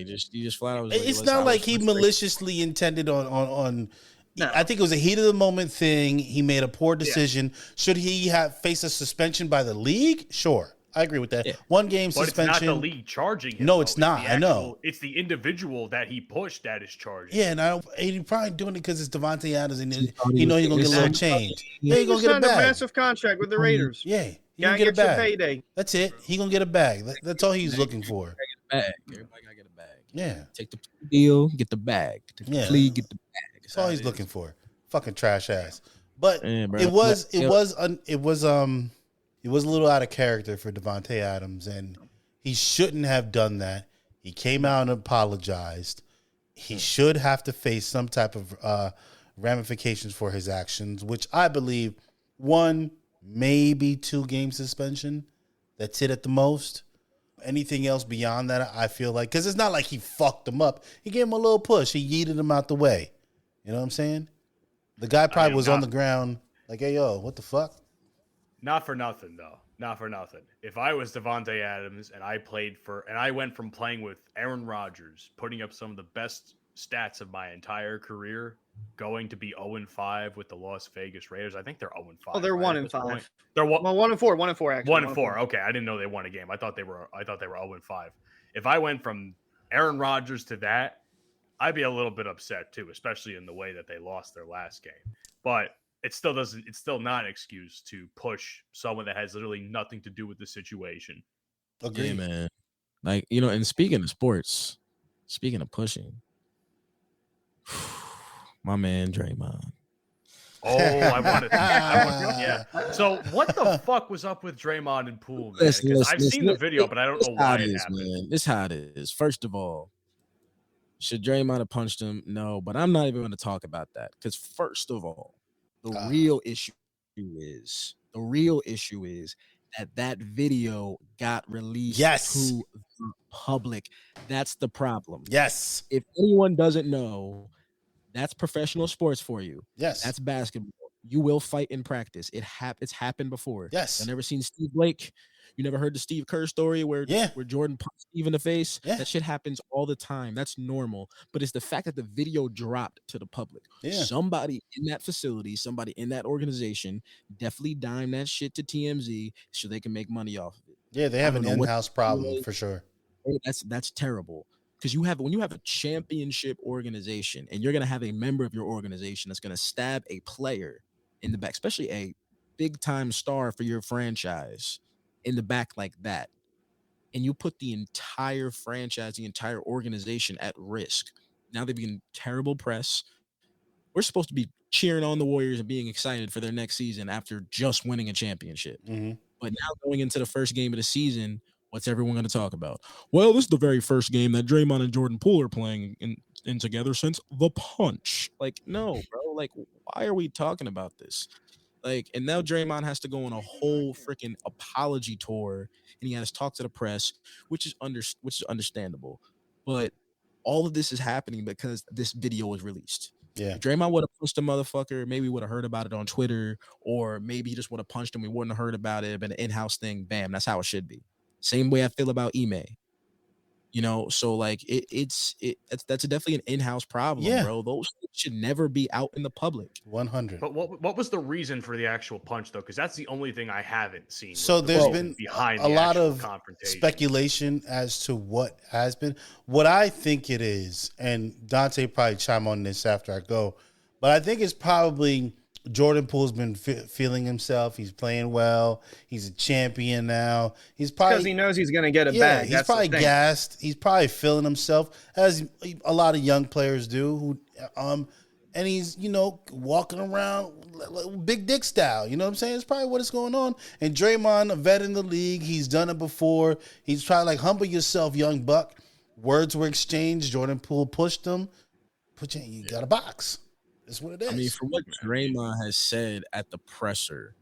just flat out. Was It's "Listen, not I like was he frustrated." maliciously intended on. No. I think it was a heat of the moment thing. He made a poor decision. Should he have face a suspension by the league? Sure, I agree with that. Yeah. 1 game But suspension. it's not the league charging him. No, though. it's not. the I know. It's the individual that he pushed that is charged. Yeah, and he's probably doing it because it's Devontae Adams, and thought he he know was he's gonna get a little getting change. Yeah, Yeah, he's gonna get a signed a bag. massive contract with the Raiders. Yeah, he Gotta gonna get a get your bag. payday. That's it. He gonna get a bag. That's all he's looking for. Bag. Everybody gotta get a bag. Yeah, Take the deal, get the bag. Take the Yeah. plea, get the bag. that's all he's looking for. Fucking trash ass. But Yeah, bro. it was a little out of character for Devontae Adams, and he shouldn't have done that. He came out and apologized. He should have to face some type of ramifications for his actions, which I believe 1, maybe 2 game suspension. That's it at the most. Anything else beyond that, I feel like, because it's not like he fucked him up. He gave him a little push. He yeeted him out the way. You know what I'm saying? The guy probably was on the ground like, hey, yo, what the fuck? Not for nothing, though. Not for nothing. If I was Devontae Adams and I went from playing with Aaron Rodgers, putting up some of the best stats of my entire career, going to be 0-5 with the Las Vegas Raiders. I think they're 0-5. Oh, they're right, at this 1-5. point. They're what? Well, 1-4, 1-4 actually. 1-4. Okay, I didn't know they won a game. I thought they were 0-5. If I went from Aaron Rodgers to that, I'd be a little bit upset too, especially in the way that they lost their last game. But it's still not an excuse to push someone that has literally nothing to do with the situation. Agreed. Yeah, man. Like, and speaking of sports, speaking of pushing, my man Draymond. Oh, yeah. So what the fuck was up with Draymond and Poole, man? Because I've seen the video, but I don't know why it happened. Man. This is how it is. First of all, should Draymond have punched him? No, but I'm not even going to talk about that. Because first of all, the real issue is that video got released to the public. That's the problem. Yes. If anyone doesn't know, that's professional sports for you. Yes. That's basketball. You will fight in practice. It's happened before. Yes. I've never seen Steve Blake. You never heard the Steve Kerr story where Jordan punched Steve in the face? Yeah. That shit happens all the time. That's normal. But it's the fact that the video dropped to the public. Yeah. Somebody in that facility, somebody in that organization definitely dime that shit to TMZ so they can make money off of it. Yeah, they have an in-house problem for sure. That's terrible. Because when you have a championship organization and you're going to have a member of your organization that's going to stab a player in the back, especially a big-time star for your franchise in the back like that, and you put the entire franchise, the entire organization at risk. Now they've been terrible press. We're supposed to be cheering on the Warriors and being excited for their next season after just winning a championship. Mm-hmm. But now going into the first game of the season, what's everyone going to talk about? Well, this is the very first game that Draymond and Jordan Poole are playing in together since the punch. Like, no, bro. Like, why are we talking about this? Like, and now Draymond has to go on a whole freaking apology tour, and he has to talk to the press, which is understandable. But all of this is happening because this video was released. Yeah. If Draymond would have punched a motherfucker, maybe we would have heard about it on Twitter, or maybe he just would have punched him. We wouldn't have heard about it. But an in-house thing, bam, that's how it should be. Same way I feel about Ime. You know, so like that's definitely an in-house problem, Yeah. bro. Those should never be out in the public. 100. But what was the reason for the actual punch though? Because that's the only thing I haven't seen. So was the there's reason been behind a the lot actual of confrontation. speculation as to what has been. What I think it is, and Dante probably chime on this after I go, but I think it's probably Jordan Poole's been feeling himself. He's playing well. He's a champion now. He's probably because he knows he's going to get a yeah. bag. He's That's the probably thing. gassed. He's probably feeling himself, as a lot of young players do. And he's walking around big dick style. You know what I'm saying? It's probably what is going on. And Draymond, a vet in the league, he's done it before. He's trying to like humble yourself, young buck. Words were exchanged. Jordan Poole pushed him. You got a box. That's what it is. I mean, from what Draymond has said at the presser,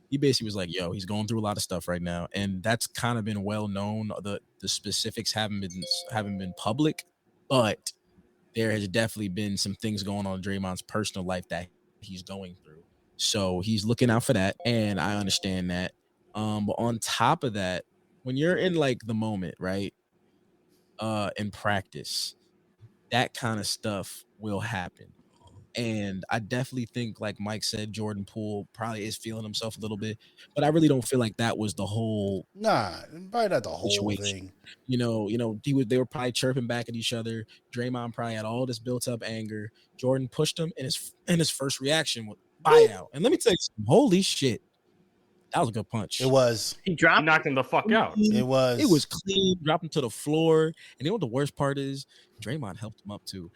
he basically was like, yo, he's going through a lot of stuff right now. And that's kind of been well known. The specifics haven't been public, but there has definitely been some things going on in Draymond's personal life that he's going through. So he's looking out for that. And I understand that. But on top of that, when you're in like the moment, right? In practice, that kind of stuff will happen. And I definitely think, like Mike said, Jordan Poole probably is feeling himself a little bit, but I really don't feel like that was the whole probably not the whole situation. thing. They were probably chirping back at each other. Draymond probably had all this built up anger. Jordan pushed him, and his first reaction was buyout. And let me tell you something, holy shit, that was a good punch. It was. He He knocked him the fuck out. It was. It was clean, dropped him to the floor. And you know what the worst part is? Draymond helped him up too.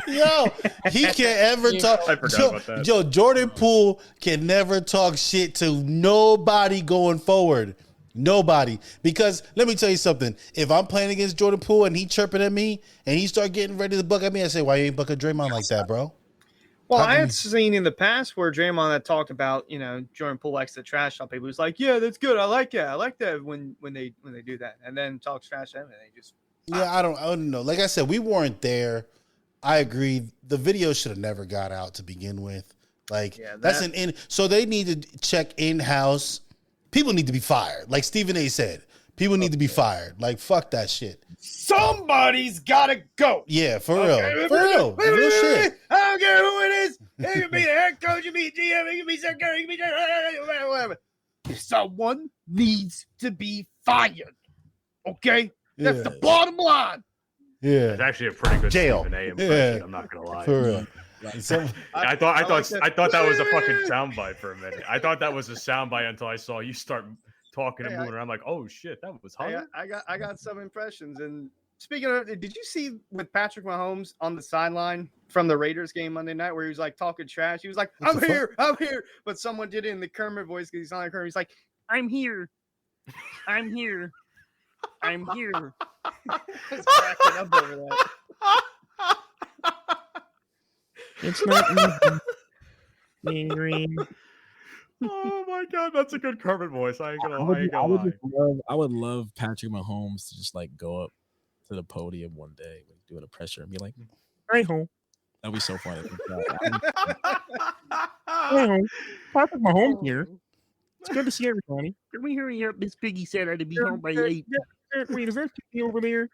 Yo, he can't ever talk. I forgot about that. Yo, Jordan Poole can never talk shit to nobody going forward. Nobody. Because let me tell you something. If I'm playing against Jordan Poole and he chirping at me and he start getting ready to buck at me, I say, why you ain't bucking Draymond like that, bro? Well, How I can had seen in the past where Draymond had talked about, Jordan Poole likes to trash talk people. He's like, yeah, that's good. I like it. I like that when they do that. And then talks trash to him and they just. Yeah, I don't know. Like I said, we weren't there. I agree. The video should have never got out to begin with. Like, Yeah, that's so they need to check in-house. People need to be fired. Like Stephen A said, people need to be fired. Like, fuck that shit. Somebody's got to go. Yeah, for real. For real. Real shit. I don't care who it is. It could be the head coach, it could be GM, it could be secretary, it could be whatever. Someone needs to be fired. Okay? That's the bottom line. Yeah. It's actually a pretty good Jail. Stephen A impression. Yeah. I'm not gonna lie. For real. I thought that was a fucking soundbite for a minute. I thought that was a soundbite until I saw you start talking and moving around. I'm like, oh shit, that was hard. I got some impressions. And speaking of, did you see with Patrick Mahomes on the sideline from the Raiders game Monday night where he was like talking trash? He was like, I'm here. But someone did it in the Kermit voice because he's not like Kermit. He's like, I'm here. I'm here. I'm here. I was cracking up over that. It's not me, Green. Oh my god, that's a good Kermit voice. I ain't gonna lie. I would love Patrick Mahomes to just like go up to the podium one day, like doing a pressure and be like, "Hey home." That'd be so funny. Hey, Patrick Mahomes here. It's good to see everybody. Can we hurry up? Miss Piggy said I'd be home by 8. Wait, is there Piggy over there?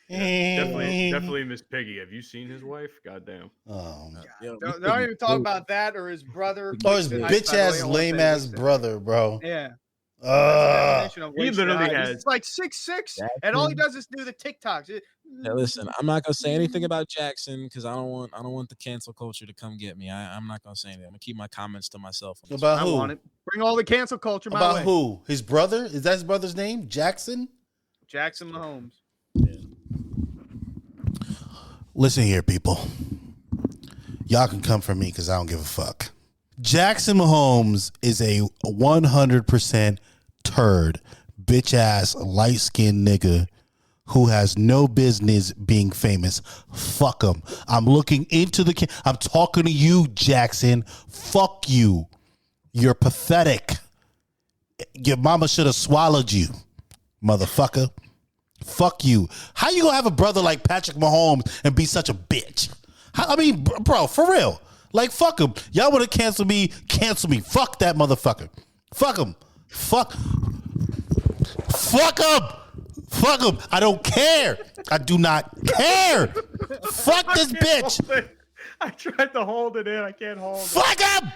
Definitely Miss Piggy. Have you seen his wife? Goddamn. Oh, Don't even talk about that or his brother. or his bitch ass, lame ass brother, bro. Yeah. He literally has. He's like 6'6", and all he does is do the TikToks. Now, listen, I'm not gonna say anything about Jackson because I don't want the cancel culture to come get me. I'm not gonna say anything. I'm gonna keep my comments to myself. About who? I want it. Bring all the cancel culture my About way. who? His brother? Is that his brother's name? Jackson? Jackson Mahomes. Listen here, people. Y'all can come for me because I don't give a fuck. Jackson Mahomes is a 100% turd, bitch ass, light skinned nigga who has no business being famous. Fuck him. I'm looking into the I'm talking to you, Jackson. Fuck you. You're pathetic. Your mama should have swallowed you, motherfucker. Fuck you. How you gonna have a brother like Patrick Mahomes and be such a bitch? I mean, bro, for real. Like, fuck him. Y'all want to cancel me? Cancel me. Fuck that motherfucker. Fuck him. Fuck Fuck him. I don't care. I do not care. Fuck this bitch. I tried to hold it in. I can't hold it. Fuck him.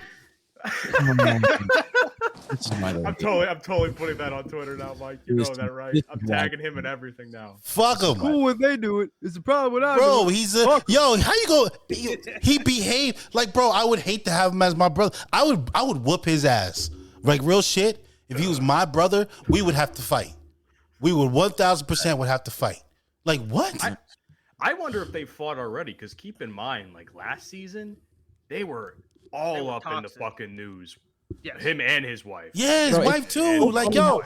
I'm totally putting that on Twitter now, Mike. You know that, right? I'm tagging him and everything now. Fuck him. Cool when they do it. It's a problem when I Bro, do it. he's a yo. How you go? He behaved like, bro. I would hate to have him as my brother. I would whoop his ass. Like real shit. If he was my brother, we would have to fight. We would 1,000% would have to fight. Like what? I wonder if they fought already. Because keep in mind, like last season, they were all up in the fucking news. Yes. Him and his wife. Yeah, his wife too. Like yo,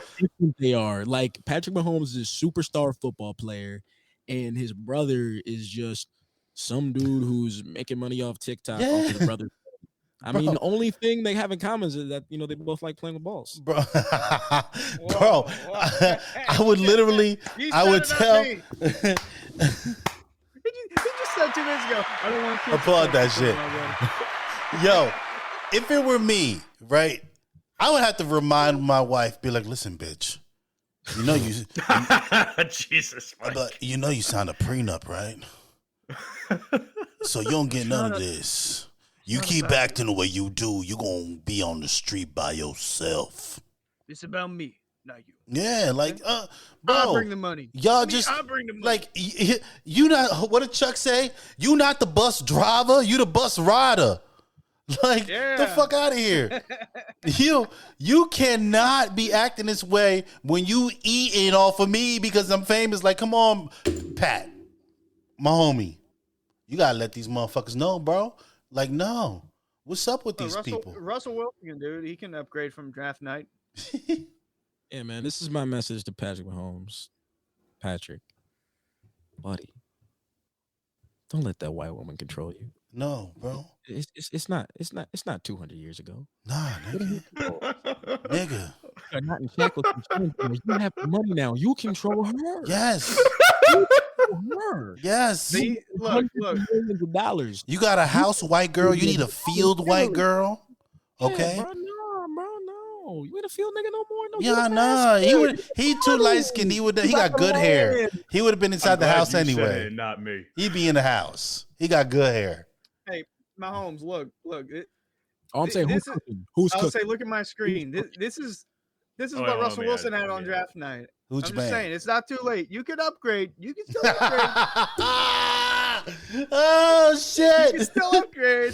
they are like Patrick Mahomes is a superstar football player, and his brother is just some dude who's making money off TikTok. Yeah. Off his brother. I mean, the only thing they have in common is that they both like playing with balls. bro. Bro, I would literally. I would tell. He just said 2 minutes ago. I don't want to Applaud that shit. Yo, if it were me, right, I would have to remind my wife, be like, listen, bitch, you know you Jesus, Mike. but you know you signed a prenup, right? So you don't get none of this. You keep acting the way you do, you're gonna be on the street by yourself. It's about me, not you. Yeah, like bro. I'll bring the money. Y'all just I'll bring the money. like you not what did Chuck say? You not the bus driver, you the bus rider. Like the fuck out of here. You cannot be acting this way when you eating off of me because I'm famous. Like, come on, Pat, my homie. You gotta let these motherfuckers know, bro. Like, no. What's up with these people? Russell Wilson, dude, he can upgrade from draft night. Yeah, man, this is my message to Patrick Mahomes. Patrick, buddy, don't let that white woman control you. No, bro. It's not 200 years ago. Nah, nigga. Nigga. You're not in shackles. You have money now. You control her. Yes. You control her. Yes. See, look. Millions of dollars. You got a house white girl. You need a field white girl. Okay. Yeah, bro, no. You ain't a field nigga no more. No, Yeah, nah. He too light skinned. He got good hair. He would have been inside the house anyway. Not me. He'd be in the house. He got good hair. Hey, Mahomes, look. I'm saying who's cooking? Say, look at my screen. This is what Russell Wilson had on draft night. I'm just saying, it's not too late. You could upgrade. You can still upgrade. Oh shit! You can still upgrade.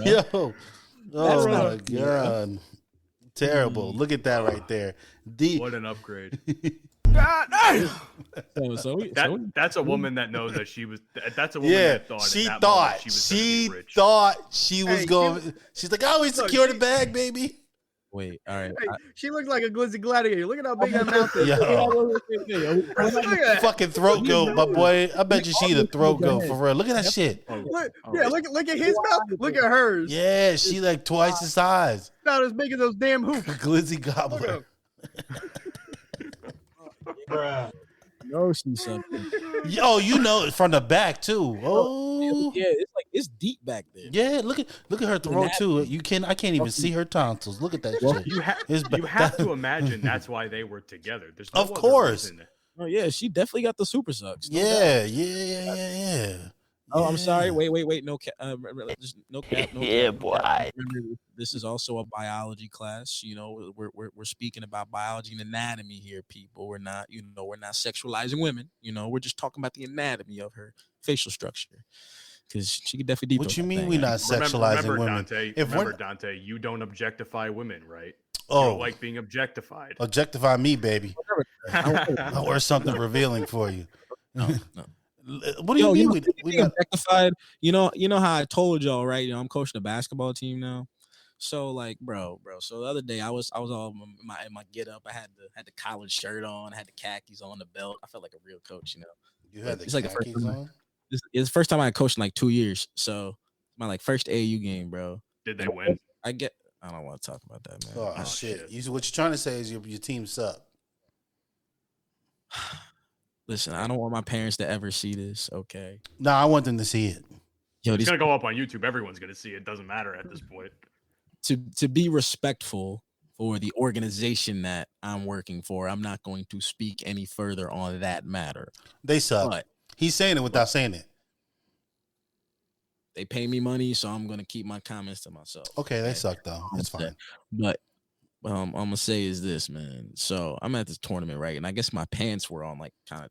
Yo. Oh my god. Terrible. Look at that right there. What an upgrade. That's a woman that knows that she was. That's a woman that thought. She thought she was going. She's like, oh, we secured the bag, baby. Wait, all right. Hey, she looks like a glizzy gladiator. Look at how big that mouth is. Yo. Fucking throat goat, my boy. I bet you she the throat goat for real. Look at that shit. Look at his mouth. Look at hers. Yeah, she like twice the size. Not as big as those damn hoops. Glizzy gobbler. No, she's something. Yo, you know it from the back too. Oh, yeah, it's deep back there. Yeah, look at her throat too. I can't even see her tonsils. Look at that shit. You have to imagine that's why they were together. There's no of course. Oh yeah, she definitely got the super sucks. Yeah. Oh, I'm sorry. Wait. No cap. No cap. Yeah, boy. Remember, this is also a biology class. You know, we're speaking about biology and anatomy here, people. We're not sexualizing women. You know, we're just talking about the anatomy of her facial structure. Because she could definitely. What you mean we're not sexualizing women? Dante, you don't objectify women, right? Oh, you don't like being objectified. Objectify me, baby. I wear something revealing for you. No. What do you mean? We objectified. You know how I told y'all, right? You know, I'm coaching a basketball team now. So like, bro. So the other day I was all in my get up. I had the college shirt on, I had the khakis on, the belt. I felt like a real coach, you know. You had the it's like khakis the first on? It's the first time I coached in like 2 years. So my like first AAU game, bro. Did they win? I don't want to talk about that, man. Oh shit. What you're trying to say is your team suck. Listen, I don't want my parents to ever see this, okay? No, I want them to see it. Yo, it's gonna go up on YouTube. Everyone's gonna see it. Doesn't matter at this point. to be respectful for the organization that I'm working for, I'm not going to speak any further on that matter. They suck. But He's saying it without saying it. they pay me money, so I'm gonna keep my comments to myself. Okay, they suck though. It's fine. But I'm gonna say is this, man. So I'm at this tournament, right? And I guess my pants were on like kind of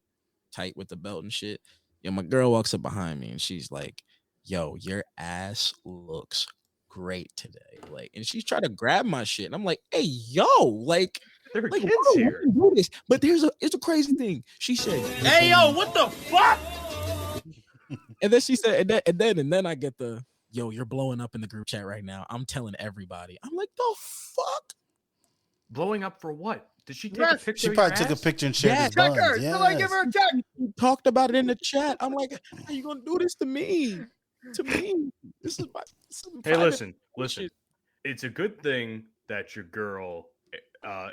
tight with the belt and shit. Yeah, my girl walks up behind me and she's like, "Yo, your ass looks great today." Like, and she's trying to grab my shit, and I'm like, "Hey, yo, like, There are like, kids whoa, here. we can do this." But it's a crazy thing. She said, Hey, yo, what the fuck? and then she said, and then I get the, "Yo, you're blowing up in the group chat right now. I'm telling everybody." I'm like, "The fuck." Blowing up for what? Did she take a Yes. picture? She of probably your took a ass? picture and shared Yeah, his Check buns. her. Somebody give her a check. We talked about it in the chat. I'm like, "How you gonna do this to me? To me? This is my Hey, listen. shit." It's a good thing that your girl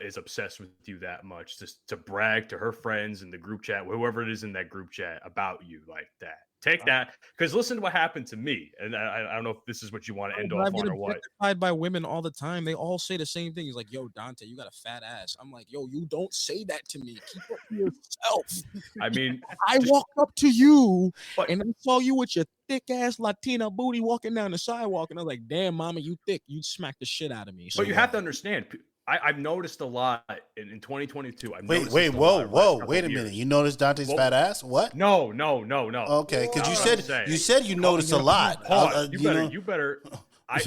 is obsessed with you that much, just to brag to her friends in the group chat, whoever it is in that group chat, about you like that. Take that, because listen to what happened to me, and I don't know if this is what you want to end off on or what. Objectified by women all the time. They all say the same thing. He's like, "Yo, Dante, you got a fat ass." I'm like, "Yo, you don't say that to me. Keep it to yourself." I mean, I walked up to you But- and I saw you with your thick ass Latina booty walking down the sidewalk, and I was like, "Damn, mama, you thick. You smacked the shit out of me." but you have to understand. I've noticed a lot in 2022. Wait, whoa, wait a minute. You noticed Dante's fat ass? What? No. Okay, because That's you what said I'm saying. you said you noticed a lot. Hold on. You know, better. I'm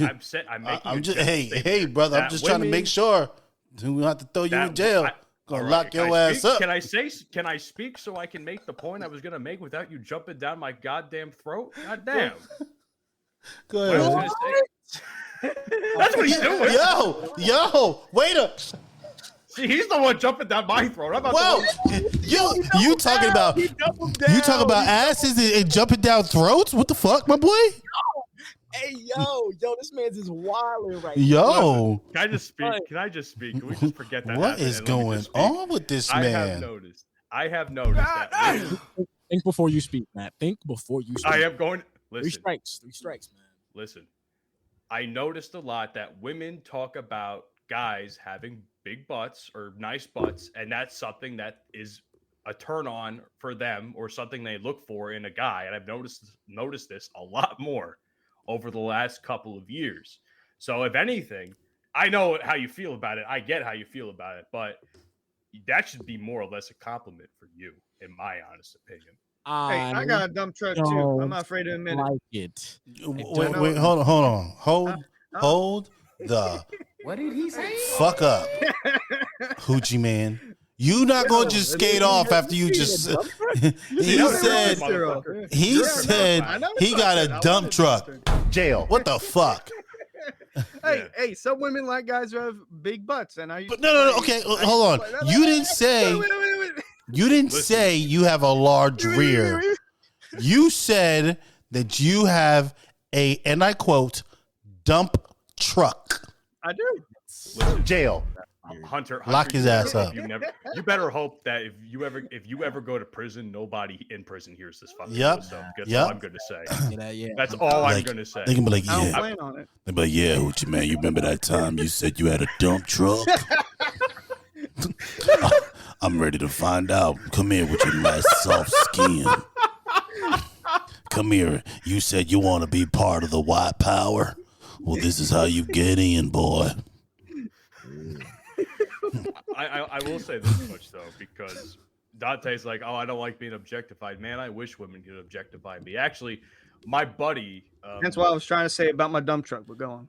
making. I'm just a hey, statement brother. I'm that just trying to women- make sure we don't have to throw you in that- jail. I- Gonna all lock right, your can I ass speak? up. Can I speak so I can make the point I was gonna make without you jumping down my goddamn throat? God damn. Go What I was ahead. gonna say- That's what he's doing. Yo, wait a. See, he's the one jumping down my throat. I'm about Whoa, you talking about asses and jumping down throats? What the fuck, my boy? Hey, yo, this man's just wilding right Yo, Can I just speak? Can we just forget that? what happened is and let me going just speak? on with this I have man? noticed that women, now. Think before you speak, Matt. Think before you speak. I am going. Three Listen, strikes, man. listen. I noticed a lot that women talk about guys having big butts or nice butts, and that's something that is a turn on for them or something they look for in a guy. And I've noticed this a lot more over the last couple of years. So if anything, I know how you feel about it. I get how you feel about it, but that should be more or less a compliment for you, in my honest opinion. Hey, I got a dump truck too. I'm not afraid to admit it. Like it. Wait, hold on. Hold the What did he say? fuck up, Hoochie man. You not gonna just skate off after you just. He said he got a dump truck. Jail. What the fuck? Hey, some women like guys who have big butts, and I. But no. Okay, hold on. You didn't say. Wait. You didn't say you have a large rear. You said that you have a, and I quote, dump truck. I do. Jail. Hunter, Lock his you ass better- up. You better hope that if you ever go to prison, nobody in prison hears this fucking Yep. episode. That's Yep. all I'm going to say. Yeah. That's all I'm Like, going to say. They can be like, I don't yeah. plan on it. They be like, yeah, Hoochie man, you remember that time you said you had a dump truck? I'm ready to find out. Come here with your nice soft skin. Come here. You said you want to be part of the white power. Well, this is how you get in, boy. I will say this much though, because Dante's like, oh, I don't like being objectified. Man, I wish women could objectify me. Actually, my buddy. That's what I was trying to say about my dump truck. But go on.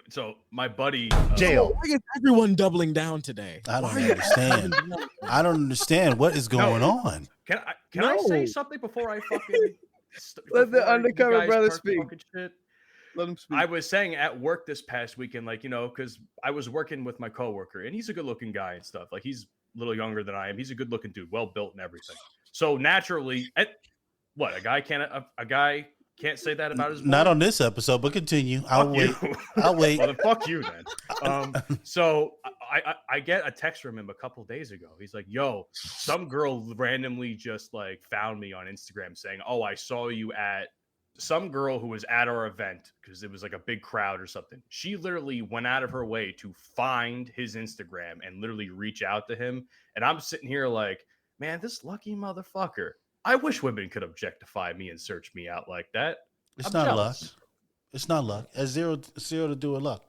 So my buddy. Jail. Why is everyone doubling down today? I don't understand. I don't understand what is going on. Can I say something before I fucking Let the before you undercover guys brother start speak. talking shit? Let him speak. I was saying at work this past weekend, like, because I was working with my coworker and he's a good looking guy and stuff. Like, he's a little younger than I am. He's a good looking dude, well built and everything. So naturally, a guy can't say that about his boy? Not on this episode, but continue. I'll wait. I'll wait. Well, then fuck you then. So I get a text from him a couple days ago. He's like, yo, some girl randomly just like found me on Instagram saying, oh, I saw you at some girl who was at our event because it was like a big crowd or something. She literally went out of her way to find his Instagram and literally reach out to him. And I'm sitting here like, man, this lucky motherfucker. I wish women could objectify me and search me out like that. It's I'm not jealous. luck. It's not luck. It's zero to do with luck.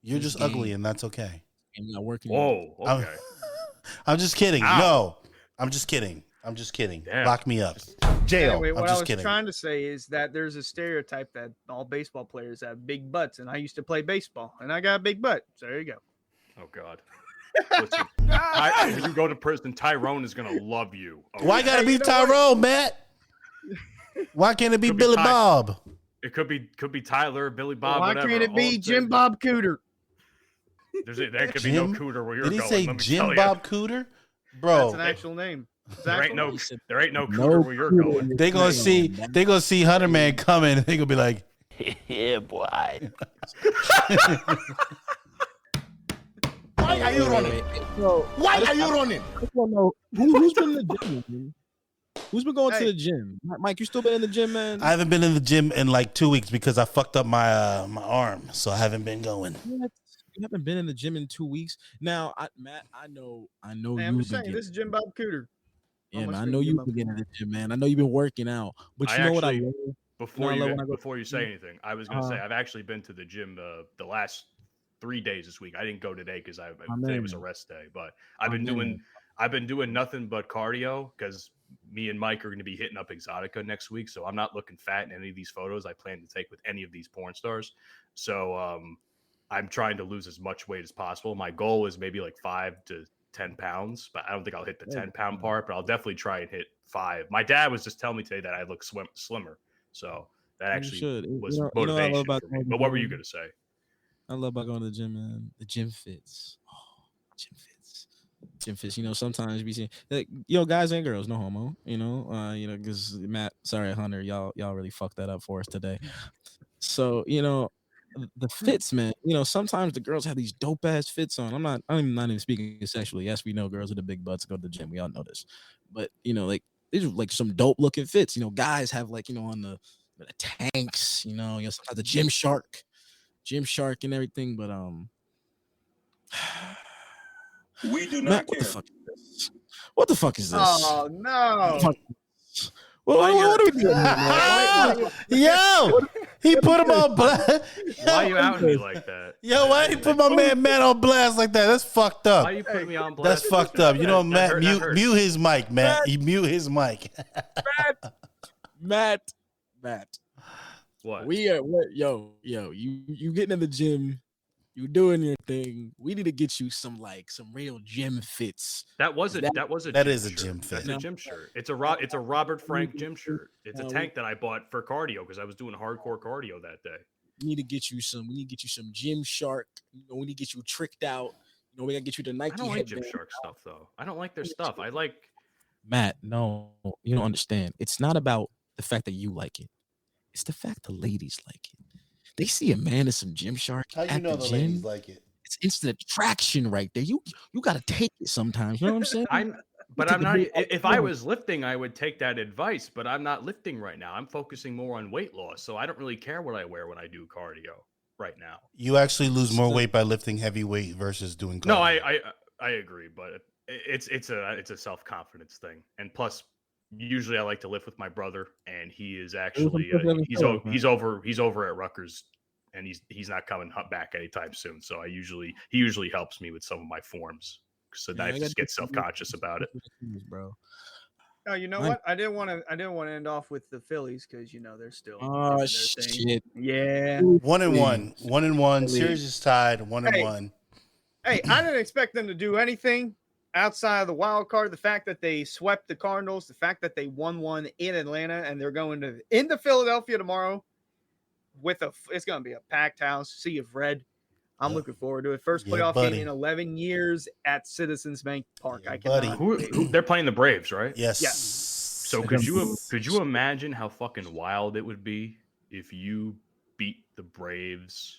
You're This just game. ugly, and that's okay. I'm not working. Whoa, okay. I'm just kidding. Ow. No, I'm just kidding. I'm just kidding. Damn. Lock me up. Jail. Anyway, I'm what I just was kidding. trying to say is that there's a stereotype that all baseball players have big butts, and I used to play baseball, and I got a big butt. So there you go. Oh God. Listen, when you go to prison, Tyrone is gonna love you. Okay? Why gotta be you know what? Tyrone, Matt? Why can't it be Could be Billy Ty- Bob? It could be Tyler, Billy Bob, Why whatever. can't it be Jim Bob Cooter? There could be no Jim? cooter where you're Did he going. say let me Jim tell Bob Cooter? Bro, That's an actual name. It's There ain't actual no name. there ain't no cooter where you're going. they gonna see Hunter Man coming, and they gonna be like, Yeah, boy. Why are you running? So, Why are you running? I just want to know who's been in the gym, man? Who's been going to Hey. the gym? Mike, you still been in the gym, man? I haven't been in the gym in like 2 weeks because I fucked up my my arm, so I haven't been going. What? You haven't been in the gym in 2 weeks. Now, Matt, I know Hey, you've I'm been just saying, getting, this is Jim Bob Cooter. yeah, on my man, I screen, know Jim you've Bob been getting Cooter. in the gym, man. I know you've been working out, but I you know what I actually- love? Before I love you when I go- before you say anything, I was gonna say Uh-huh. I've actually been to the gym the last 3 days this week. I didn't go today because Amen. today was a rest day, but I've been doing nothing but cardio because me and Mike are going to be hitting up Exotica next week. So I'm not looking fat in any of these photos I plan to take with any of these porn stars. So I'm trying to lose as much weight as possible. My goal is maybe like 5 to 10 pounds, but I don't think I'll hit the 10-pound part, but I'll definitely try and hit 5. My dad was just telling me today that I look slimmer. So that You actually should. was You know what I love motivation about for me. going to But the what were you gym? going to say? I love about going to the gym, man. The gym fits. Oh, gym fits. Gym fits. You know, sometimes you be seeing like, guys and girls, no homo. Because Matt, sorry, Hunter, y'all really fucked that up for us today. So, the fits, man. Sometimes the girls have these dope ass fits on. I'm not even speaking sexually. Yes, we know girls with the big butts go to the gym. We all know this. But like these are like some dope looking fits. Guys have like on the tanks. Sometimes the Gymshark and everything. But We do Matt, not what the care. fuck is this? What the fuck is this? Oh no! What are we doing, man? Yo, he put him on blast. Why are you outing me like that? Yo, why he put my man Matt on blast like that? That's fucked Why up. are you putting me on blast? That's fucked up. You know, That Matt, hurt- that hurt. mute his mic, Matt. You mute his mic. Matt. What? We are you getting in the gym, you doing your thing. We need to get you some real gym fits. That is a gym gym fit. That's a gym shirt. It's a Robert Frank gym shirt. It's a tank that I bought for cardio because I was doing hardcore cardio that day. We need to get you some Gymshark. We need to get you tricked out. We gotta get you the Nike. I don't like headband. Gymshark stuff though. I don't like their stuff. I like Matt, no, you don't understand. It's not about the fact that you like it. It's the fact the ladies like it. They see a man in some Gymshark How you at know the the gym. ladies like it? It's instant attraction right there. You got to take it sometimes. You know what I'm saying? I'm take not. a big- If I was lifting, I would take that advice. But I'm not lifting right now. I'm focusing more on weight loss, so I don't really care what I wear when I do cardio right now. You actually lose more weight by lifting heavy weight versus doing cardio. No, I agree, but it's a self-confidence thing, and plus. Usually, I like to lift with my brother, and he is actually he's over at Rutgers, and he's not coming back anytime soon. So he usually helps me with some of my forms, so that I just get self-conscious about it. Bro. Oh, you know what? I didn't want to end off with the Phillies because they're still. Oh doing their shit! thing. Yeah. 1-1. Series is tied. 1-1. Hey, I didn't expect them to do anything outside of the wild card. The fact that they swept the Cardinals, the fact that they won one in Atlanta, and they're going into Philadelphia tomorrow it's going to be a packed house, sea of red. I'm looking forward to it. First playoff game in 11 years at Citizens Bank Park. I cannot. Who they're playing the Braves, right? Yes. So could you imagine how fucking wild it would be if you beat the Braves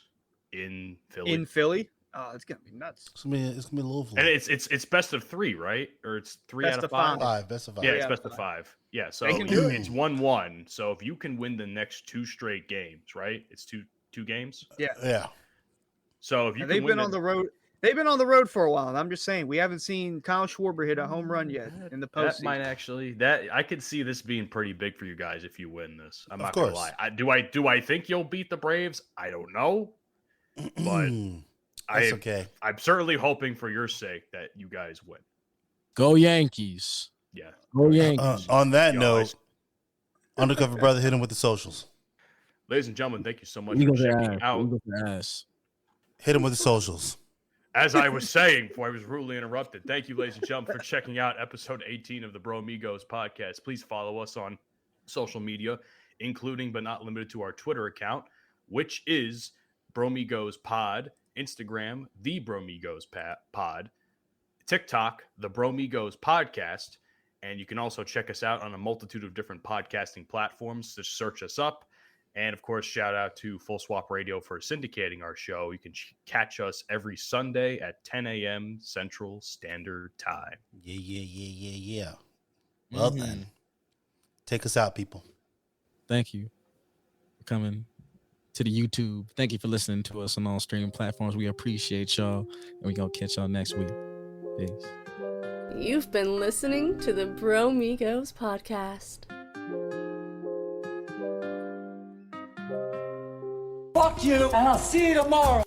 in Philly? In Philly? Oh, it's gonna be nuts. It's gonna be Louisville. And it's best of 3, right? Or it's 3 Best out of of 5? Five. Best of 5. Yeah, it's out best of of 5. Yeah, so They can do it. it's 1-1. So if you can win the next 2 straight games, right? It's two games. Yeah. So if you And can they've win been on the road. They've been on the road for a while, and I'm just saying we haven't seen Kyle Schwarber hit a home run yet in the that postseason. might actually I could see this being pretty big for you guys if you win this. I'm Of not gonna course. lie. Do I think you'll beat the Braves? I don't know, but That's okay. I'm certainly hoping for your sake that you guys win. Go Yankees. Yeah. Go Yankees. On that Yo, note, Undercover Brother, hit him with the socials. Ladies and gentlemen, thank you so much Eagles for are checking ass. out. Eagles are ass. Hit him with the socials. As I was saying before I was rudely interrupted, thank you, ladies and gentlemen, for checking out episode 18 of the Bromigos podcast. Please follow us on social media, including but not limited to our Twitter account, which is Bromigos Pod, Instagram, The Bromigos Pod, TikTok, The Bromigos Podcast, and you can also check us out on a multitude of different podcasting platforms. Just search us up. And, of course, shout out to Full Swap Radio for syndicating our show. You can catch us every Sunday at 10 a.m. Central Standard Time. Yeah. Well, then, take us out, people. Thank you for coming to the YouTube. Thank you for listening to us on all streaming platforms. We appreciate y'all, and we're going to catch y'all next week. Peace. You've been listening to the Bromigos podcast. Fuck you, and I'll see you tomorrow.